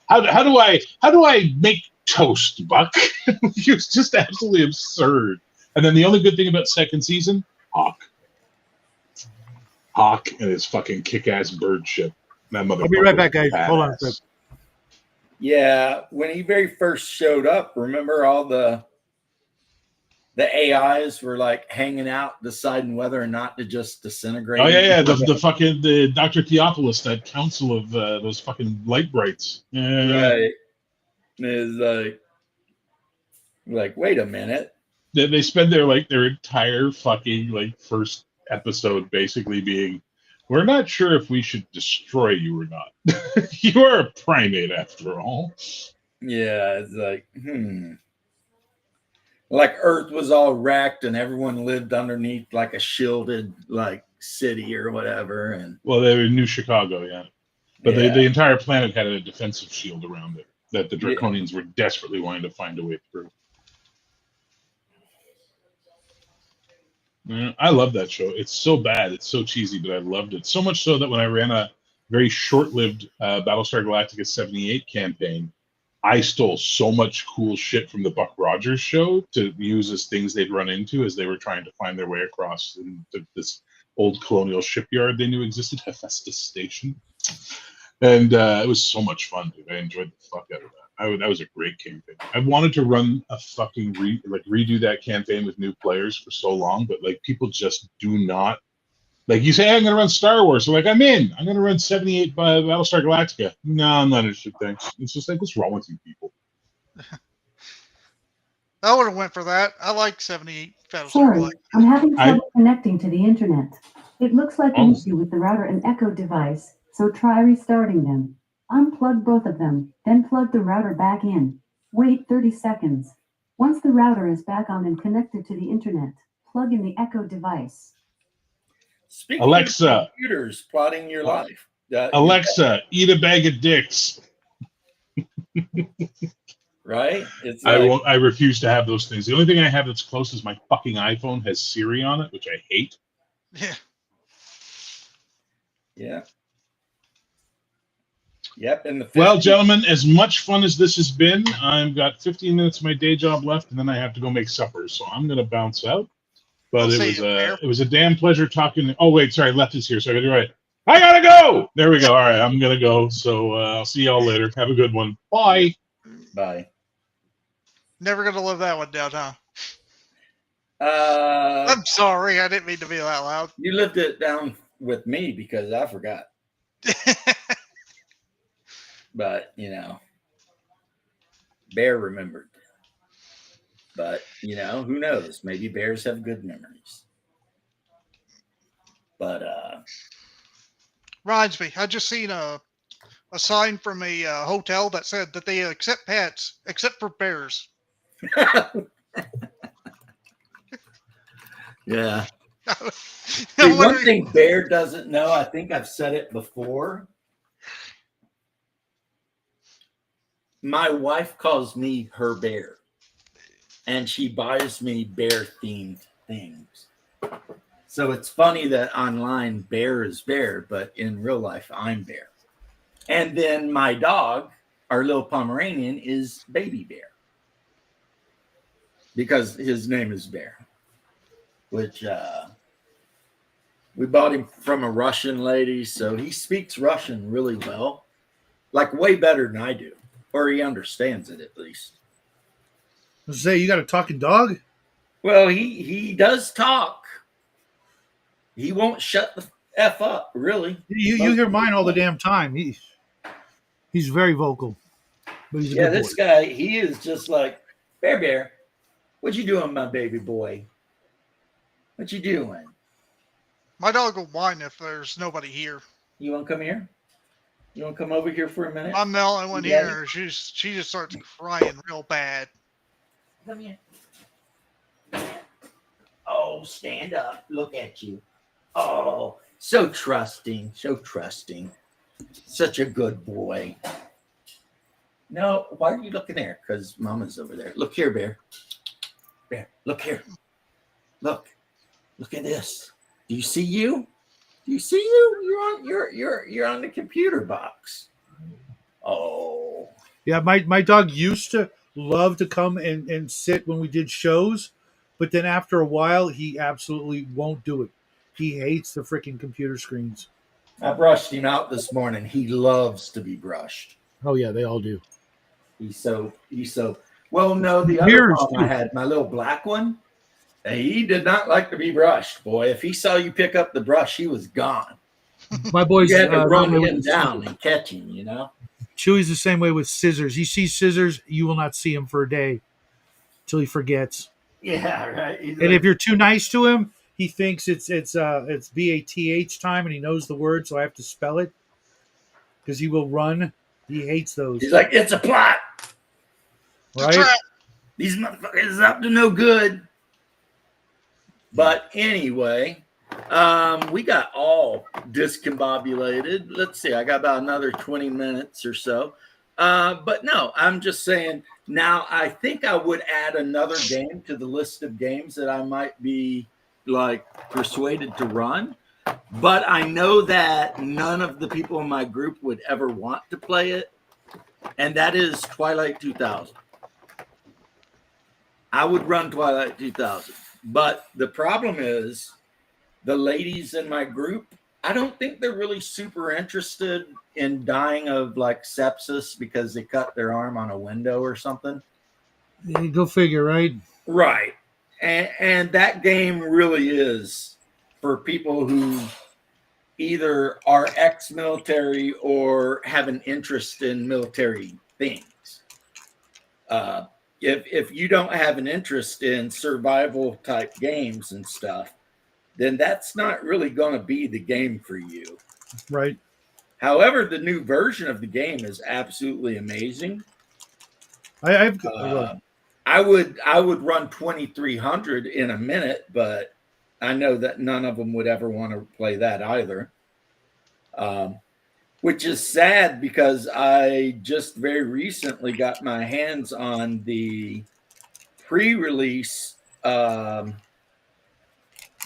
How do I make toast, Buck? It was just absolutely absurd. And then the only good thing about second season, Hawk and his fucking kick-ass bird ship. That I'll be right back, guys. badass. Hold on a sec. Yeah, when he very first showed up, remember all the AIs were hanging out, deciding whether or not to just disintegrate. Oh yeah. The Dr. Theophilus, that council of those fucking light brights. Yeah. Right. Is wait a minute. They spend their entire fucking first episode basically being, we're not sure if we should destroy you or not. You are a primate after all. Yeah, it's like Earth was all wrecked and everyone lived underneath a shielded city or whatever. And Well, they were in New Chicago, yeah. But yeah. the entire planet had a defensive shield around it that the Draconians were desperately wanting to find a way through. Yeah, I love that show. It's so bad. It's so cheesy, but I loved it. So much so that when I ran a very short-lived Battlestar Galactica 78 campaign, I stole so much cool shit from the Buck Rogers show to use as things they'd run into as they were trying to find their way across this old colonial shipyard they knew existed, Hephaestus Station. And it was so much fun, dude. I enjoyed the fuck out of that. That was a great campaign. I wanted to run a fucking redo that campaign with new players for so long, but people just do not. You say, hey, I'm going to run Star Wars. So I'm in. I'm going to run 78 by Battlestar Galactica. No, I'm not interested. Thanks. It's just what's wrong with you people? I would have went for that. I like 78 Battlestar Sorry, Galactica. I'm having trouble connecting to the internet. It looks like an Oh. issue with the router and Echo device, so try restarting them. Unplug both of them, then plug the router back in. Wait 30 seconds. Once the router is back on and connected to the internet, plug in the Echo device. Speaking Alexa. of computers plotting your life. Alexa, eat a bag of dicks. Right? It's I refuse to have those things. The only thing I have that's close is my fucking iPhone has Siri on it, which I hate. Yeah. Yeah. Yep. And Well, gentlemen, as much fun as this has been, I've got 15 minutes of my day job left, and then I have to go make supper. So I'm going to bounce out. But I'll it see was you, Bear. it was a damn pleasure talking. Oh wait, sorry, left is here, so I got to do right. I gotta go. There we go. All right, I'm gonna go. So I'll see y'all later. Have a good one. Bye. Bye. Never gonna live that one down, huh? Uh, I'm sorry, I didn't mean to be that loud. you lived it down with me because I forgot. But, Bear remembered. But, who knows? Maybe bears have good memories. But, Reminds me, I just seen a sign from a hotel that said that they accept pets except for bears. yeah. I'm See, one wondering- thing Bear doesn't know, I think I've said it before. My wife calls me her bear, and she buys me bear themed things. So it's funny that online Bear is Bear, but in real life I'm Bear. And then my dog, our little Pomeranian, is Baby Bear because his name is Bear, which we bought him from a Russian lady, so he speaks Russian really well, like way better than I do, or he understands it at least. Say, you got a talking dog? Well, he does talk. He won't shut the F up, really. You hear mine all the damn time. He's very vocal. But he's a good This boy. guy, he is just like, Bear, what you doing, my baby boy? What you doing? My dog will whine if there's nobody here. You want to come here? You want to come over here for a minute? I'm the only one Yeah. here. She just starts crying real bad. Come here. Oh, stand up. Look at you. Oh, so trusting. So trusting. Such a good boy. No, why are you looking there? Because Mama's over there. Look here, Bear. Bear, look here. Look. Look at this. Do you see you? Do you see you? You're on the computer box. Oh. Yeah, my dog used to love to come and sit when we did shows, but then after a while, he absolutely won't do it. He hates the freaking computer screens. I brushed him out this morning. He loves to be brushed. Oh yeah, they all do. He's so well. No, the other Beers, one I too. had, my little black one, he did not like to be brushed. Boy, if he saw you pick up the brush, he was gone. My boys You had to run run him down and catch him. Chewy's the same way with scissors. He sees scissors, you will not see him for a day till he forgets. Yeah, right. He's And like, if you're too nice to him, he thinks it's BATH time, and he knows the word, so I have to spell it because he will run. He hates those, he's like, it's a plot. right? Trap. These motherfuckers is up to no good. But anyway, we got all discombobulated. Let's see, I got about another 20 minutes or so. But no, I'm just saying now I think I would add another game to the list of games that I might be like persuaded to run. But I know that none of the people in my group would ever want to play it. And that is Twilight 2000. I would run Twilight 2000. But the problem is the ladies in my group, I don't think they're really super interested in dying of like sepsis because they cut their arm on a window or something. Yeah, go figure, right? Right. And that game really is for people who either are ex-military or have an interest in military things. If you don't have an interest in survival type games and stuff, then that's not really going to be the game for you. Right. However, the new version of the game is absolutely amazing. I've I would run 2300 in a minute, but I know that none of them would ever want to play that either. Which is sad because I just very recently got my hands on the pre-release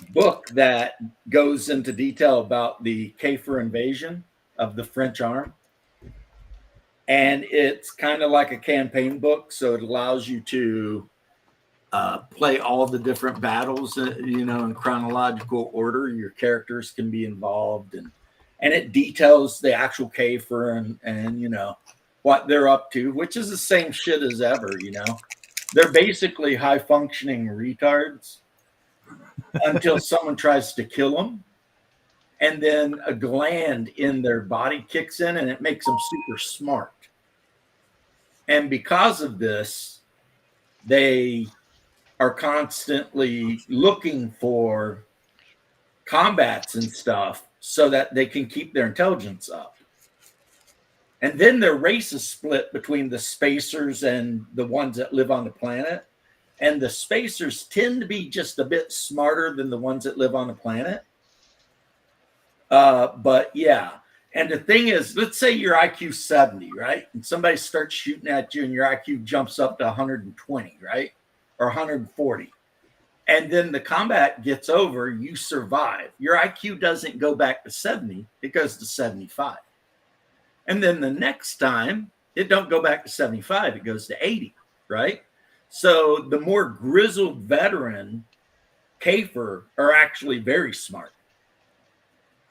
book that goes into detail about the Kafir invasion of the French arm. And it's kind of like a campaign book, so it allows you to play all the different battles, in chronological order. Your characters can be involved, and it details the actual Kafir and what they're up to, which is the same shit as ever. They're basically high functioning retards until someone tries to kill them. and then a gland in their body kicks in and it makes them super smart. And because of this, they are constantly looking for combats and stuff so that they can keep their intelligence up. And then their race is split between the spacers and the ones that live on the planet. And the spacers tend to be just a bit smarter than the ones that live on the planet. But yeah. And the thing is, let's say your IQ 70, right? And somebody starts shooting at you and your IQ jumps up to 120, right? Or 140. And then the combat gets over, you survive. Your IQ doesn't go back to 70, it goes to 75. And then the next time, it don't go back to 75, it goes to 80, right? So the more grizzled veteran Kafer are actually very smart.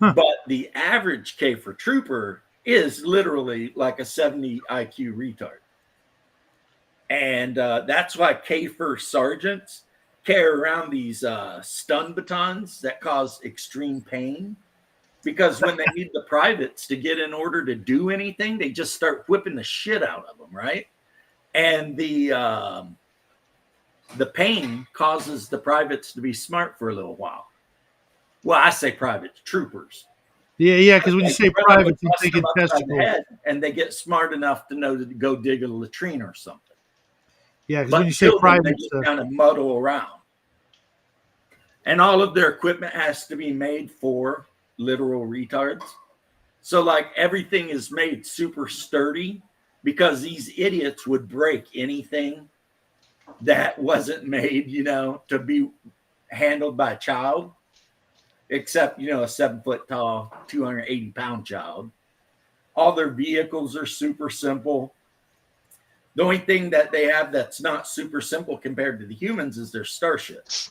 But the average Kafer trooper is literally like a 70 IQ retard. And that's why Kafer sergeants carry around these stun batons that cause extreme pain. Because when they need the privates to get in order to do anything, they just start whipping the shit out of them, right? And the pain causes the privates to be smart for a little while. Well, I say privates, troopers. Yeah, because when you say privates, you think it's testicles. And they get smart enough to know to go dig a latrine or something. Yeah, because when you say privates, they kind of muddle around. And all of their equipment has to be made for literal retards. So like everything is made super sturdy because these idiots would break anything that wasn't made, to be handled by a child, except, a 7 foot tall, 280 pound child. All their vehicles are super simple. The only thing that they have that's not super simple compared to the humans is their starships.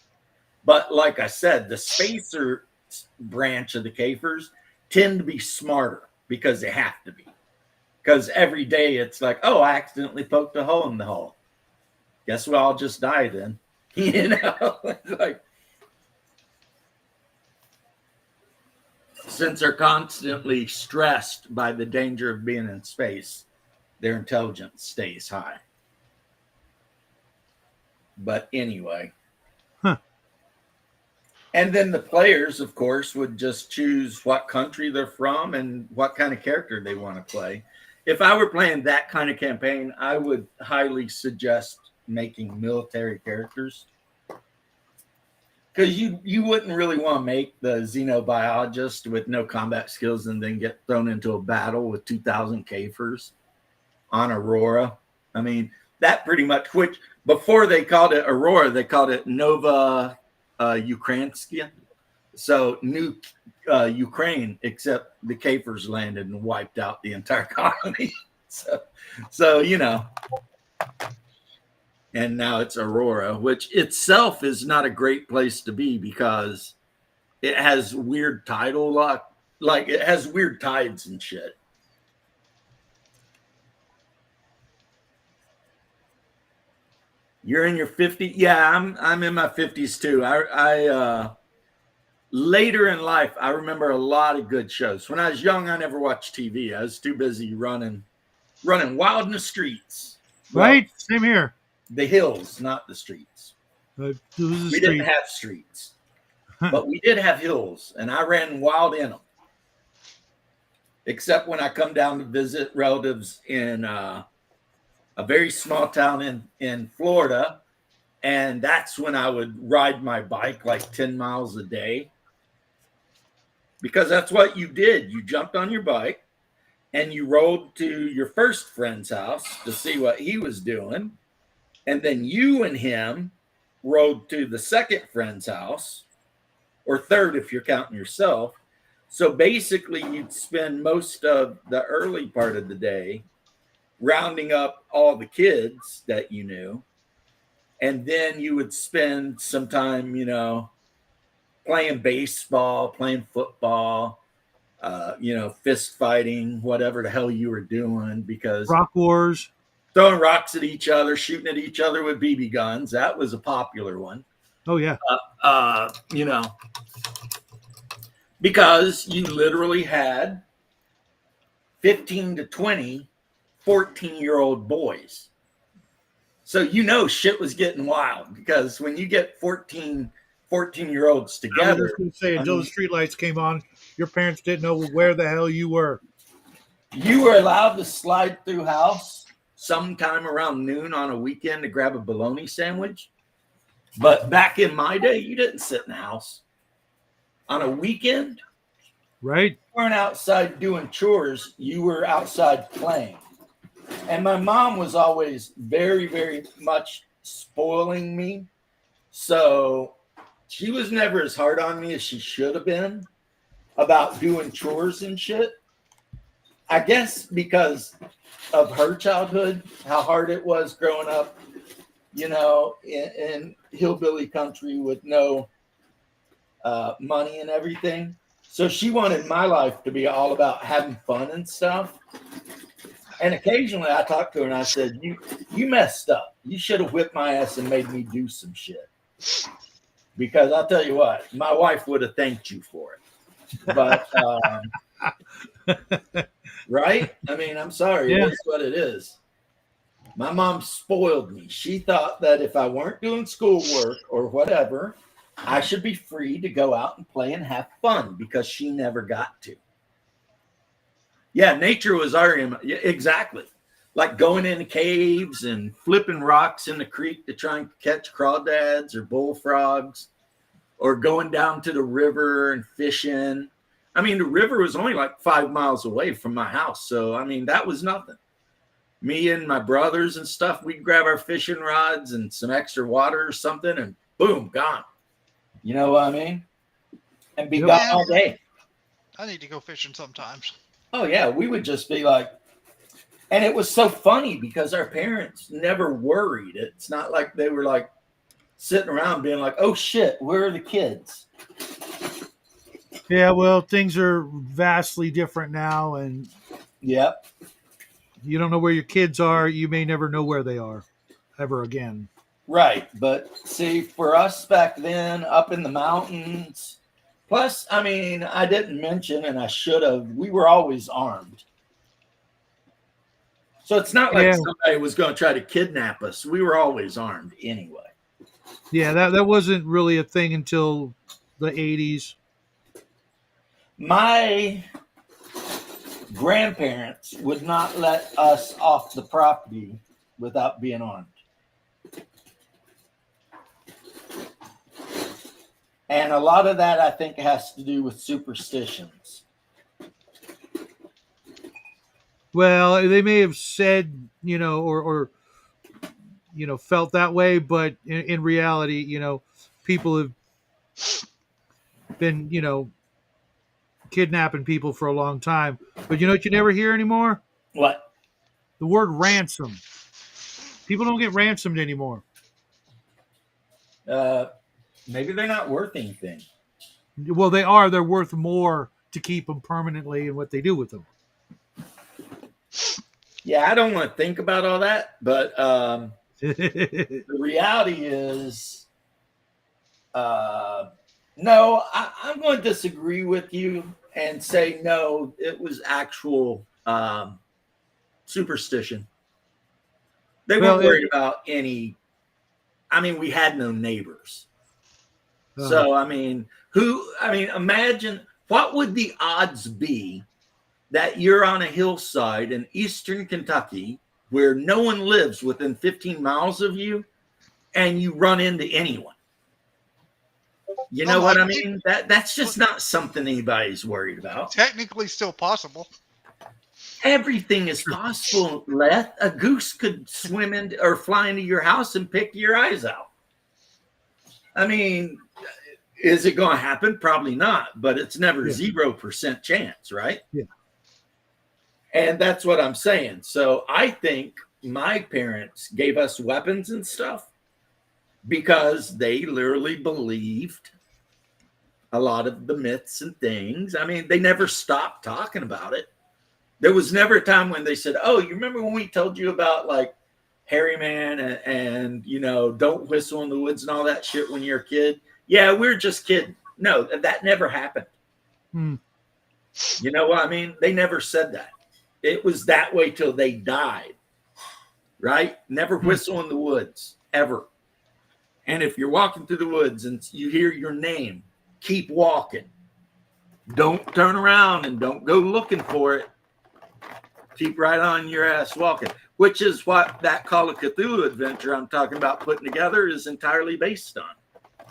But like I said, the spacer branch of the Kafers tend to be smarter because they have to be. Because every day it's like, oh, I accidentally poked a hole in the hull. Guess what? I'll just die then. Like, since they're constantly stressed by the danger of being in space, their intelligence stays high. But anyway. And then the players, of course, would just choose what country they're from and what kind of character they want to play. If I were playing that kind of campaign, I would highly suggest making military characters. Because you wouldn't really want to make the xenobiologist with no combat skills and then get thrown into a battle with 2,000 Kafers on Aurora. I mean, that pretty much, which before they called it Aurora, they called it Nova Ukrainskia. So new Ukraine, except the Kafers landed and wiped out the entire colony. So and now it's Aurora, which itself is not a great place to be because it has weird tidal lock, like it has weird tides and shit. You're in your 50s? Yeah, I'm in my 50s too. I later in life, I remember a lot of good shows. When I was young, I never watched TV. I was too busy running wild in the streets. Right? Well, same here. The hills, not the streets. We didn't have streets, but we did have hills, and I ran wild in them. Except when I come down to visit relatives in a very small town in Florida, and that's when I would ride my bike like 10 miles a day. Because that's what you did. You jumped on your bike, and you rode to your first friend's house to see what he was doing. And then you and him rode to the second friend's house, or third if you're counting yourself. So basically, you'd spend most of the early part of the day rounding up all the kids that you knew. And then you would spend some time, playing baseball, playing football, fist fighting, whatever the hell you were doing, because Rock Wars. Throwing rocks at each other, shooting at each other with BB guns. That was a popular one. Oh, yeah. because you literally had 15 to 20 14-year-old boys. So shit was getting wild, because when you get 14-year-olds I was together, just going to say, until I the streetlights came on, your parents didn't know where the hell you were. you were allowed to slide through house sometime around noon on a weekend to grab a bologna sandwich. But back in my day, you didn't sit in the house. On a weekend, Right? you weren't outside doing chores. You were outside playing. And my mom was always very, very much spoiling me. So she was never as hard on me as she should have been about doing chores and shit. I guess because of her childhood, how hard it was growing up, in hillbilly country with no money and everything. So she wanted my life to be all about having fun and stuff. And occasionally I talked to her and I said, you messed up. You should have whipped my ass and made me do some shit. Because I'll tell you what, my wife would have thanked you for it. But, right? I mean, I'm sorry. Yeah. It is what it is. My mom spoiled me. She thought that if I weren't doing schoolwork or whatever, I should be free to go out and play and have fun, because she never got to. Yeah, nature was our yeah, exactly. Like going into caves and flipping rocks in the creek to try and catch crawdads or bullfrogs, or going down to the river and fishing. I mean, the river was only like 5 miles away from my house. So, I mean, that was nothing. Me and my brothers and stuff, we'd grab our fishing rods and some extra water or something, and boom, gone. You know what I mean? And be gone all day. I need to go fishing sometimes. Oh, yeah. We would just be like, and it was so funny because our parents never worried. It's not like they were like sitting around being like, oh, shit, where are the kids? Yeah, well, things are vastly different now, and Yep. you don't know where your kids are. You may never know where they are ever again. Right. But see, for us back then, up in the mountains, plus, I mean, I didn't mention, and I should have, we were always armed. So it's not like somebody was going to try to kidnap us. We were always armed anyway. Yeah, that wasn't really a thing until the 80s. My grandparents would not let us off the property without being armed. And a lot of that, I think, has to do with superstitions. Well, they may have said, or felt that way, but in reality, people have been, kidnapping people for a long time. But you know what you never hear anymore? What? The word ransom. People don't get ransomed anymore. Maybe they're not worth anything. Well, they are. They're worth more to keep them permanently and what they do with them. Yeah, I don't want to think about all that, but the reality is, no, I'm going to disagree with you and say no, it was actual superstition. They weren't worried about any. I mean, we had no neighbors. So, I mean, imagine what would the odds be that you're on a hillside in eastern Kentucky where no one lives within 15 miles of you and you run into anyone? You know what I mean? That's just not something anybody's worried about. Technically still possible. Everything is possible, Leth. A goose could swim into or fly into your house and pick your eyes out. I mean, is it going to happen? Probably not, but it's never 0% chance, right? Yeah. And that's what I'm saying. So I think my parents gave us weapons and stuff because they literally believed a lot of the myths and things. I mean, they never stopped talking about it. There was never a time when they said, oh, you remember when we told you about like Hairy Man and don't whistle in the woods and all that shit when you're a kid? Yeah, we're just kidding. No, that never happened. Hmm. You know what I mean? They never said that. It was that way till they died. Right? Never whistle in the woods ever. And if you're walking through the woods and you hear your name, keep walking. Don't turn around and don't go looking for it. Keep right on your ass walking, which is what that Call of Cthulhu adventure I'm talking about putting together is entirely based on.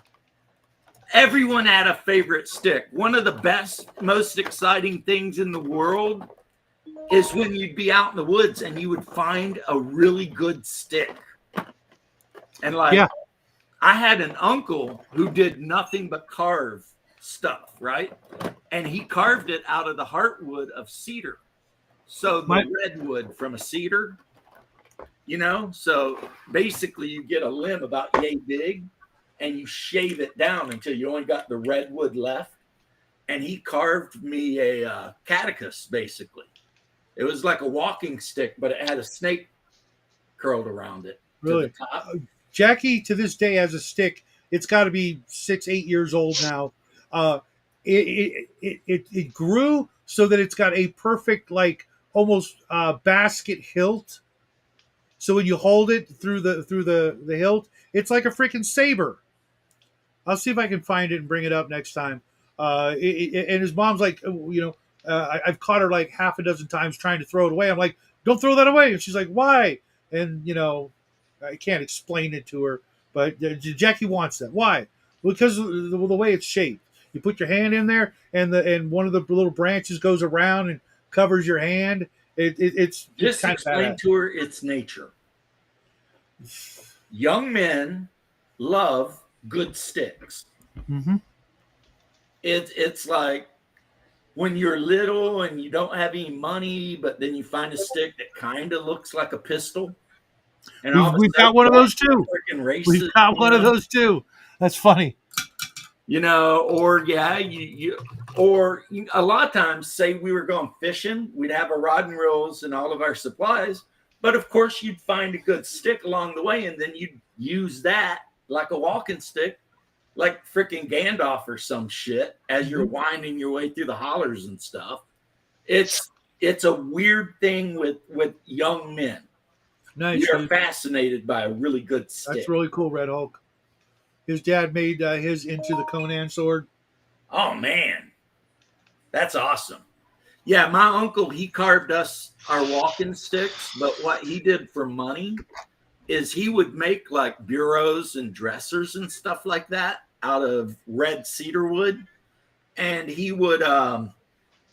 Everyone had a favorite stick. One of the best, most exciting things in the world is when you'd be out in the woods and you would find a really good stick. And like, Yeah. I had an uncle who did nothing but carve stuff, right? And he carved it out of the heartwood of cedar. So the redwood from a cedar, you know, so basically you get a limb about yay big and you shave it down until you only got the redwood left. And he carved me a catechus, basically. It was like a walking stick, but it had a snake curled around it. Really? To the top. Jackie to this day has a stick. It's got to be 6-8 years old now. It grew so that it's got a perfect like almost basket hilt. So when you hold it through the hilt, it's like a freaking saber. I'll see if I can find it and bring it up next time. And his mom's like, I've caught her like half a dozen times trying to throw it away. I'm like, don't throw that away. And she's like, why? And I can't explain it to her, but Jackie wants that. Why? Because of the way it's shaped. You put your hand in there, and one of the little branches goes around and covers your hand. It's Just kind explain to her its nature. Young men love good sticks. Mm-hmm. It's like when you're little and you don't have any money, but then you find a stick that kind of looks like a pistol. And We've got one of those too. Races, We've got one of those too. That's funny. Or or a lot of times, say we were going fishing, we'd have our rod and reels and all of our supplies, but of course you'd find a good stick along the way, and then you'd use that like a walking stick, like freaking Gandalf or some shit, as you're winding your way through the hollers and stuff. It's a weird thing with young men. Nice. You're fascinated by a really good stick. That's really cool, Red Hulk. His dad made his into the Conan sword. Oh, man. That's awesome. Yeah, my uncle, he carved us our walking sticks, but what he did for money is he would make like bureaus and dressers and stuff like that out of red cedar wood. And he would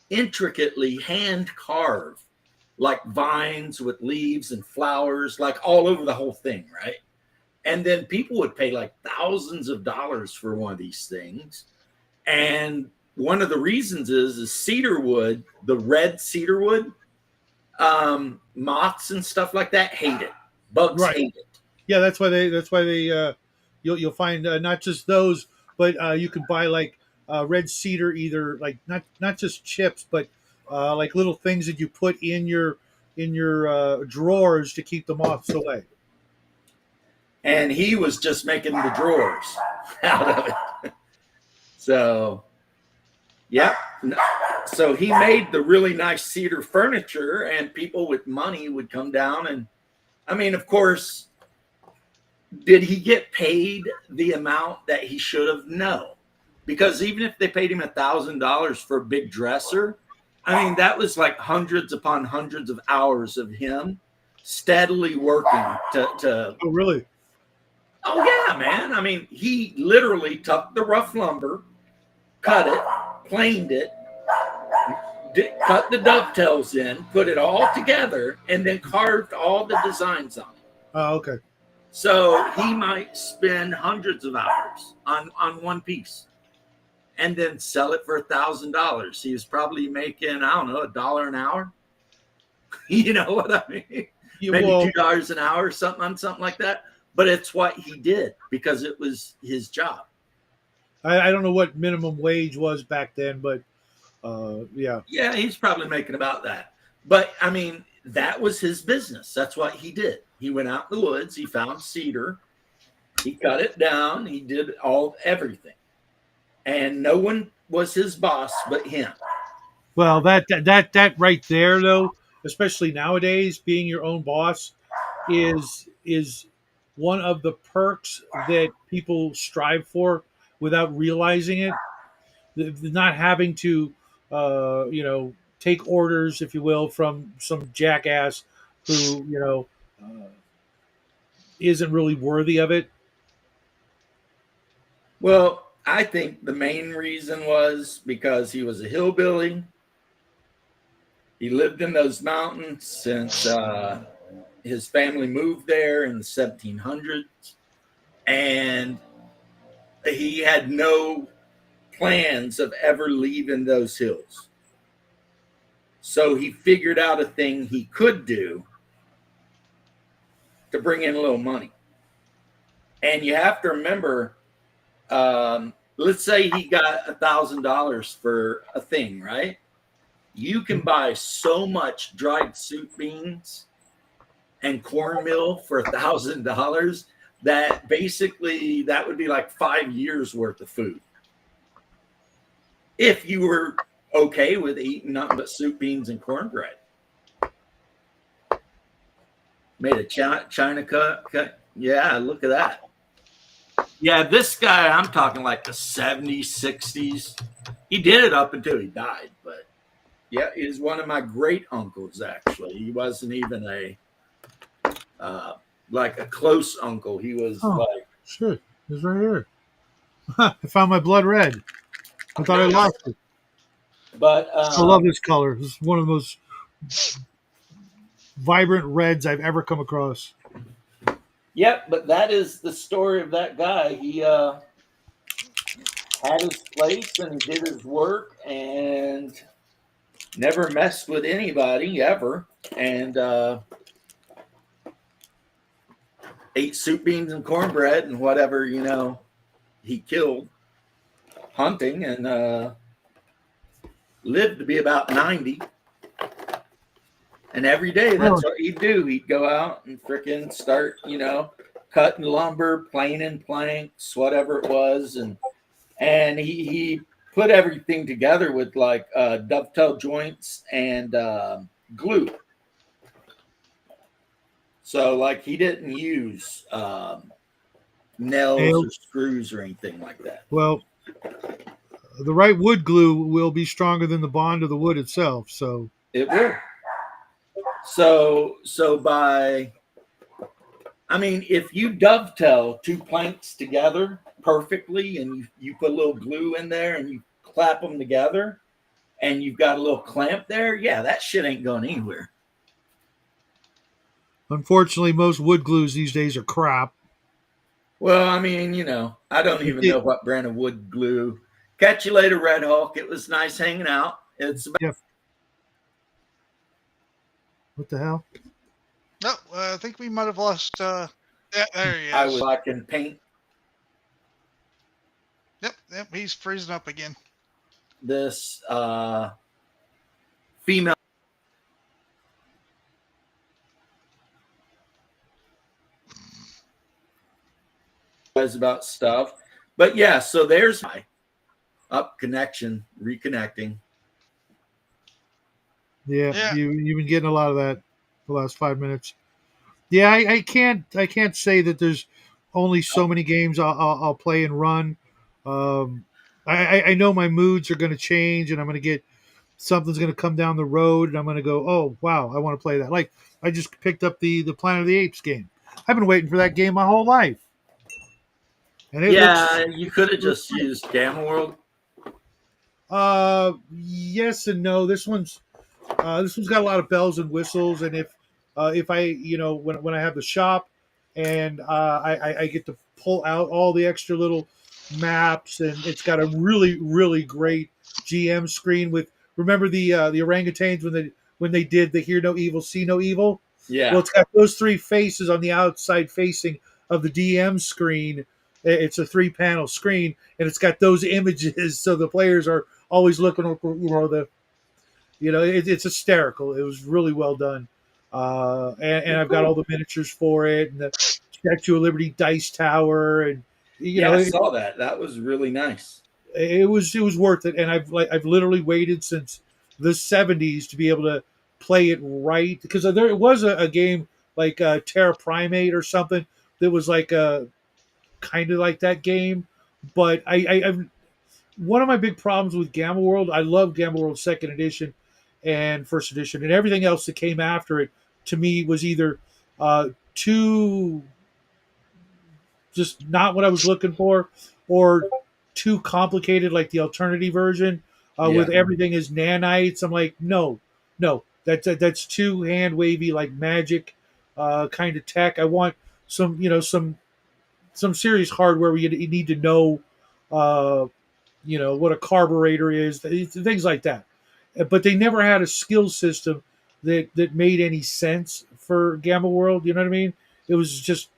intricately hand carve like vines with leaves and flowers, like all over the whole thing, right? And then people would pay like thousands of dollars for one of these things. And one of the reasons is cedar wood, the red cedar wood, moths and stuff like that hate it. Bugs hate it. Yeah, that's why they you'll find not just those, but you can buy like red cedar, either like not just chips, but like little things that you put in your drawers to keep the moths away. And he was just making the drawers out of it. So, yeah. So he made the really nice cedar furniture, and people with money would come down. And I mean, of course, did he get paid the amount that he should have? No. Because even if they paid him $1,000 for a big dresser, I mean, that was like hundreds upon hundreds of hours of him steadily working to Oh, really? Oh, yeah, man. I mean, he literally took the rough lumber, cut it, planed it, cut the dovetails in, put it all together, and then carved all the designs on it. Oh, okay. So he might spend hundreds of hours on one piece and then sell it for $1,000. He was probably making, I don't know, $1 an hour. You know what I mean? Yeah, Maybe well, $2 an hour or something like that. But it's what he did because it was his job. I don't know what minimum wage was back then, but yeah. Yeah, he's probably making about that. But I mean, that was his business. That's what he did. He went out in the woods. He found cedar. He cut it down. He did everything. And no one was his boss but him. Well, that right there, though, especially nowadays, being your own boss is one of the perks that people strive for without realizing it. Not having to, take orders, if you will, from some jackass who isn't really worthy of it. Well, I think the main reason was because he was a hillbilly. He lived in those mountains since his family moved there in the 1700s, and he had no plans of ever leaving those hills. So he figured out a thing he could do to bring in a little money. And you have to remember, let's say he got $1,000 for a thing, right? You can buy so much dried soup beans and cornmeal for $1,000 that basically that would be like 5 years worth of food. If you were okay with eating nothing but soup, beans, and cornbread. Made a China cut. Yeah, look at that. Yeah, this guy, I'm talking like the 70s, 60s. He did it up until he died, but yeah, he's one of my great uncles, actually. He wasn't even like a close uncle. He was like... Shit, it's right here. I found my blood red. I thought I lost it. But I love this color. This is one of the most vibrant reds I've ever come across. Yep, but that is the story of that guy. He had his place and he did his work and never messed with anybody ever, and ate soup, beans, and cornbread and whatever he killed hunting, and lived to be about 90. And every day, that's what he'd do. He'd go out and frickin' start, cutting lumber, planing planks, whatever it was. And he put everything together with like dovetail joints and glue. So like he didn't use nails or screws or anything like that. Well, the right wood glue will be stronger than the bond of the wood itself. So it will. So if you dovetail two planks together perfectly and you put a little glue in there and you clap them together and you've got a little clamp there, yeah, that shit ain't going anywhere. Unfortunately, most wood glues these days are crap. Well, I don't even know what brand of wood glue. Catch you later, Red Hulk. It was nice hanging out. It's about... Yeah. What the hell? No, I think we might have lost. Yeah, there he is. I was watching paint. Yep, he's freezing up again. This female about stuff, but yeah. So there's my reconnecting. Yeah. You've been getting a lot of that the last 5 minutes. Yeah, I can't say that there's only so many games I'll play and run. I know my moods are going to change, and I'm going to get something's going to come down the road, and I'm going to go, oh wow, I want to play that. Like I just picked up the Planet of the Apes game. I've been waiting for that game my whole life. And you could have just used Gamma World. Yes and no. This one's got a lot of bells and whistles, and if I when I have the shop and I get to pull out all the extra little maps, and it's got a really really great GM screen with, remember the orangutans when they did the hear no evil see no evil. Yeah, well, it's got those three faces on the outside facing of the DM screen. It's a 3-panel screen, and it's got those images, so the players are always looking over, it's hysterical. It was really well done, and I've got all the miniatures for it, and the Statue of Liberty dice tower, and I saw that. That was really nice. it was worth it, and I've literally waited since the '70s to be able to play it right, because there was a game like Terra Primate or something that was like a kind of like that game, but I've one of my big problems with Gamma World. I love Gamma World Second Edition and First Edition, and everything else that came after it to me was either too just not what I was looking for, or too complicated, like the alternative version with everything is nanites. I'm like, no, that's too hand wavy, like magic kind of tech. I want some, some serious hardware where you need to know, what a carburetor is, things like that. But they never had a skill system that made any sense for Gamma World. You know what I mean? It was just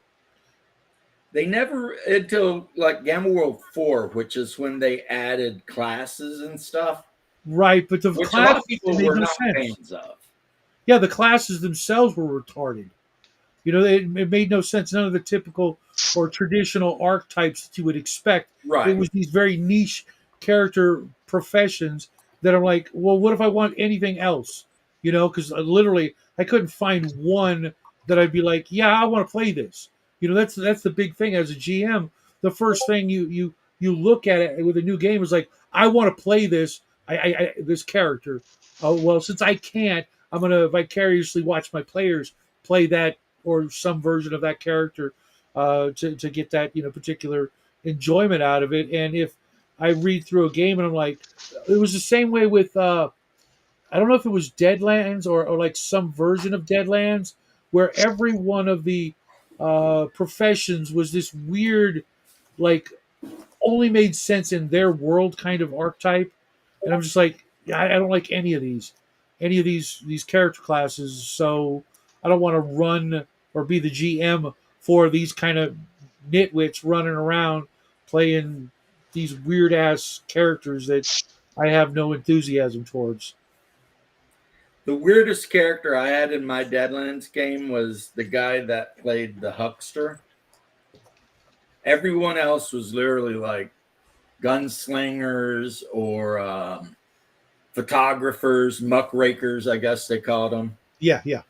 They never, until like Gamma World 4, which is when they added classes and stuff, right, but the which a lot of classes people made were no not sense. fans of. Yeah, the classes themselves were retarded. It made no sense. None of the typical or traditional archetypes that you would expect. It Right. was these very niche character professions that I'm like, well, what if I want anything else? Because literally I couldn't find one that I'd be like, yeah, I want to play this. That's the big thing as a GM. The first thing you look at it with a new game is like, I want to play this. This character. Oh well, since I can't, I'm gonna vicariously watch my players play that or some version of that character to get that particular enjoyment out of it. And if I read through a game and I'm like, it was the same way with I don't know if it was Deadlands or like some version of Deadlands, where every one of the professions was this weird, like only made sense in their world kind of archetype. And I'm just like, yeah, I don't like any of these character classes. So I don't want to run or be the GM for these kind of nitwits running around playing these weird ass characters that I have no enthusiasm towards. The weirdest character I had in my Deadlands game was the guy that played the huckster. Everyone else was literally like gunslingers or photographers, muckrakers, I guess they called them. Yeah, yeah.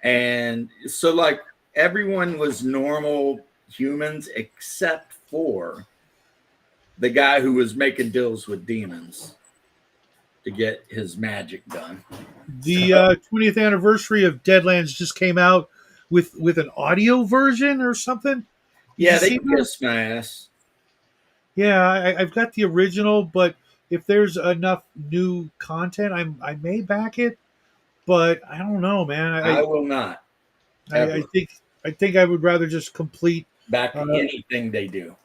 And so, like, everyone was normal humans except for the guy who was making deals with demons to get his magic done. The 20th anniversary of Deadlands just came out with an audio version or something. Yeah, they see that? kissed my ass. Yeah, I've got the original, but if there's enough new content, I may back it. But I don't know, man. I will not I think I would rather just complete back anything they do.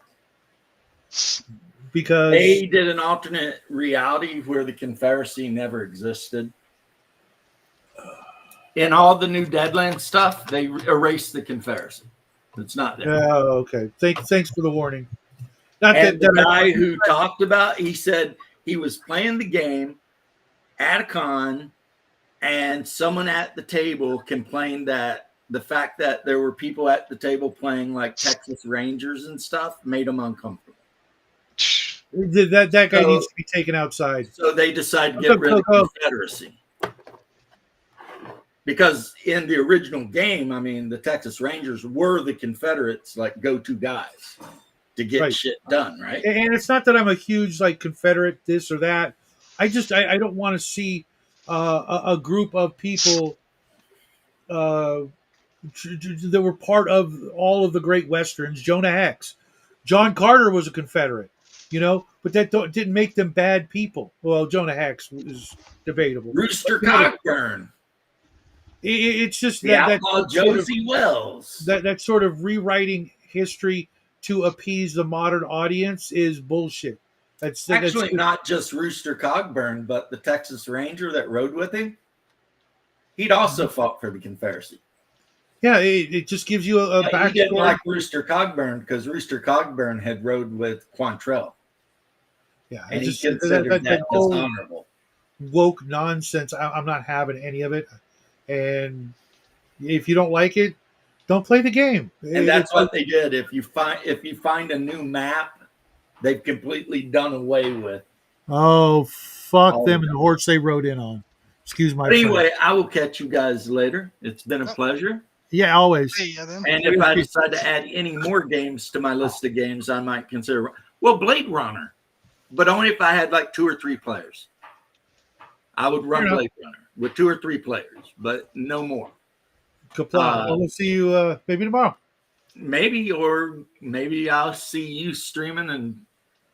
because They did an alternate reality where the Confederacy never existed. In all the new Deadlands stuff, they erased the Confederacy. It's not there. oh, okay. Thanks for the warning. Not And the that guy who talked about, he said he was playing the game at a con, and someone at the table complained that the fact that there were people at the table playing like Texas Rangers and stuff made them uncomfortable. that guy So- needs to be taken outside. So they decided to get rid of the Confederacy. Because in the original game, I mean, the Texas Rangers were the Confederates' like go-to guys to get Right. shit done, right? And it's not that I'm a huge like Confederate this or that. I don't want to see a group of people that were part of all of the great westerns. Jonah Hex, John Carter was a Confederate, but that didn't make them bad people. Well, Jonah Hex is debatable. Rooster Cogburn, It's just the that outlaw Josie Wells. that sort of rewriting history to appease the modern audience is bullshit. That's Actually, not just Rooster Cogburn, but the Texas Ranger that rode with him. He'd also fought for the Confederacy. yeah. It just gives you a He didn't backstory. like Rooster Cogburn because Rooster Cogburn had rode with Quantrell, Yeah, and he just considered that whole dishonorable. woke nonsense. I'm not having any of it. And if you don't like it, don't play the game. And that's what they did. If you find a new map they've completely done away with. Oh, fuck Oh, them and the horse they rode in on. Excuse my But French. anyway, I will catch you guys later. It's been a Oh. pleasure. Yeah, always. Hey, then. And if I decide to add any more games to my list of games, I might consider, well, Blade Runner, but only if I had like 2 or 3 players. I would run Fair enough. Blade Runner with 2 or 3 players, but no more. Comply. Well, we'll see you maybe tomorrow. Maybe I'll see you streaming and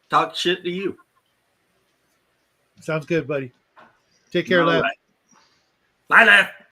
talk shit to you. Sounds good, buddy. Take care, All lad. right. Bye, lad.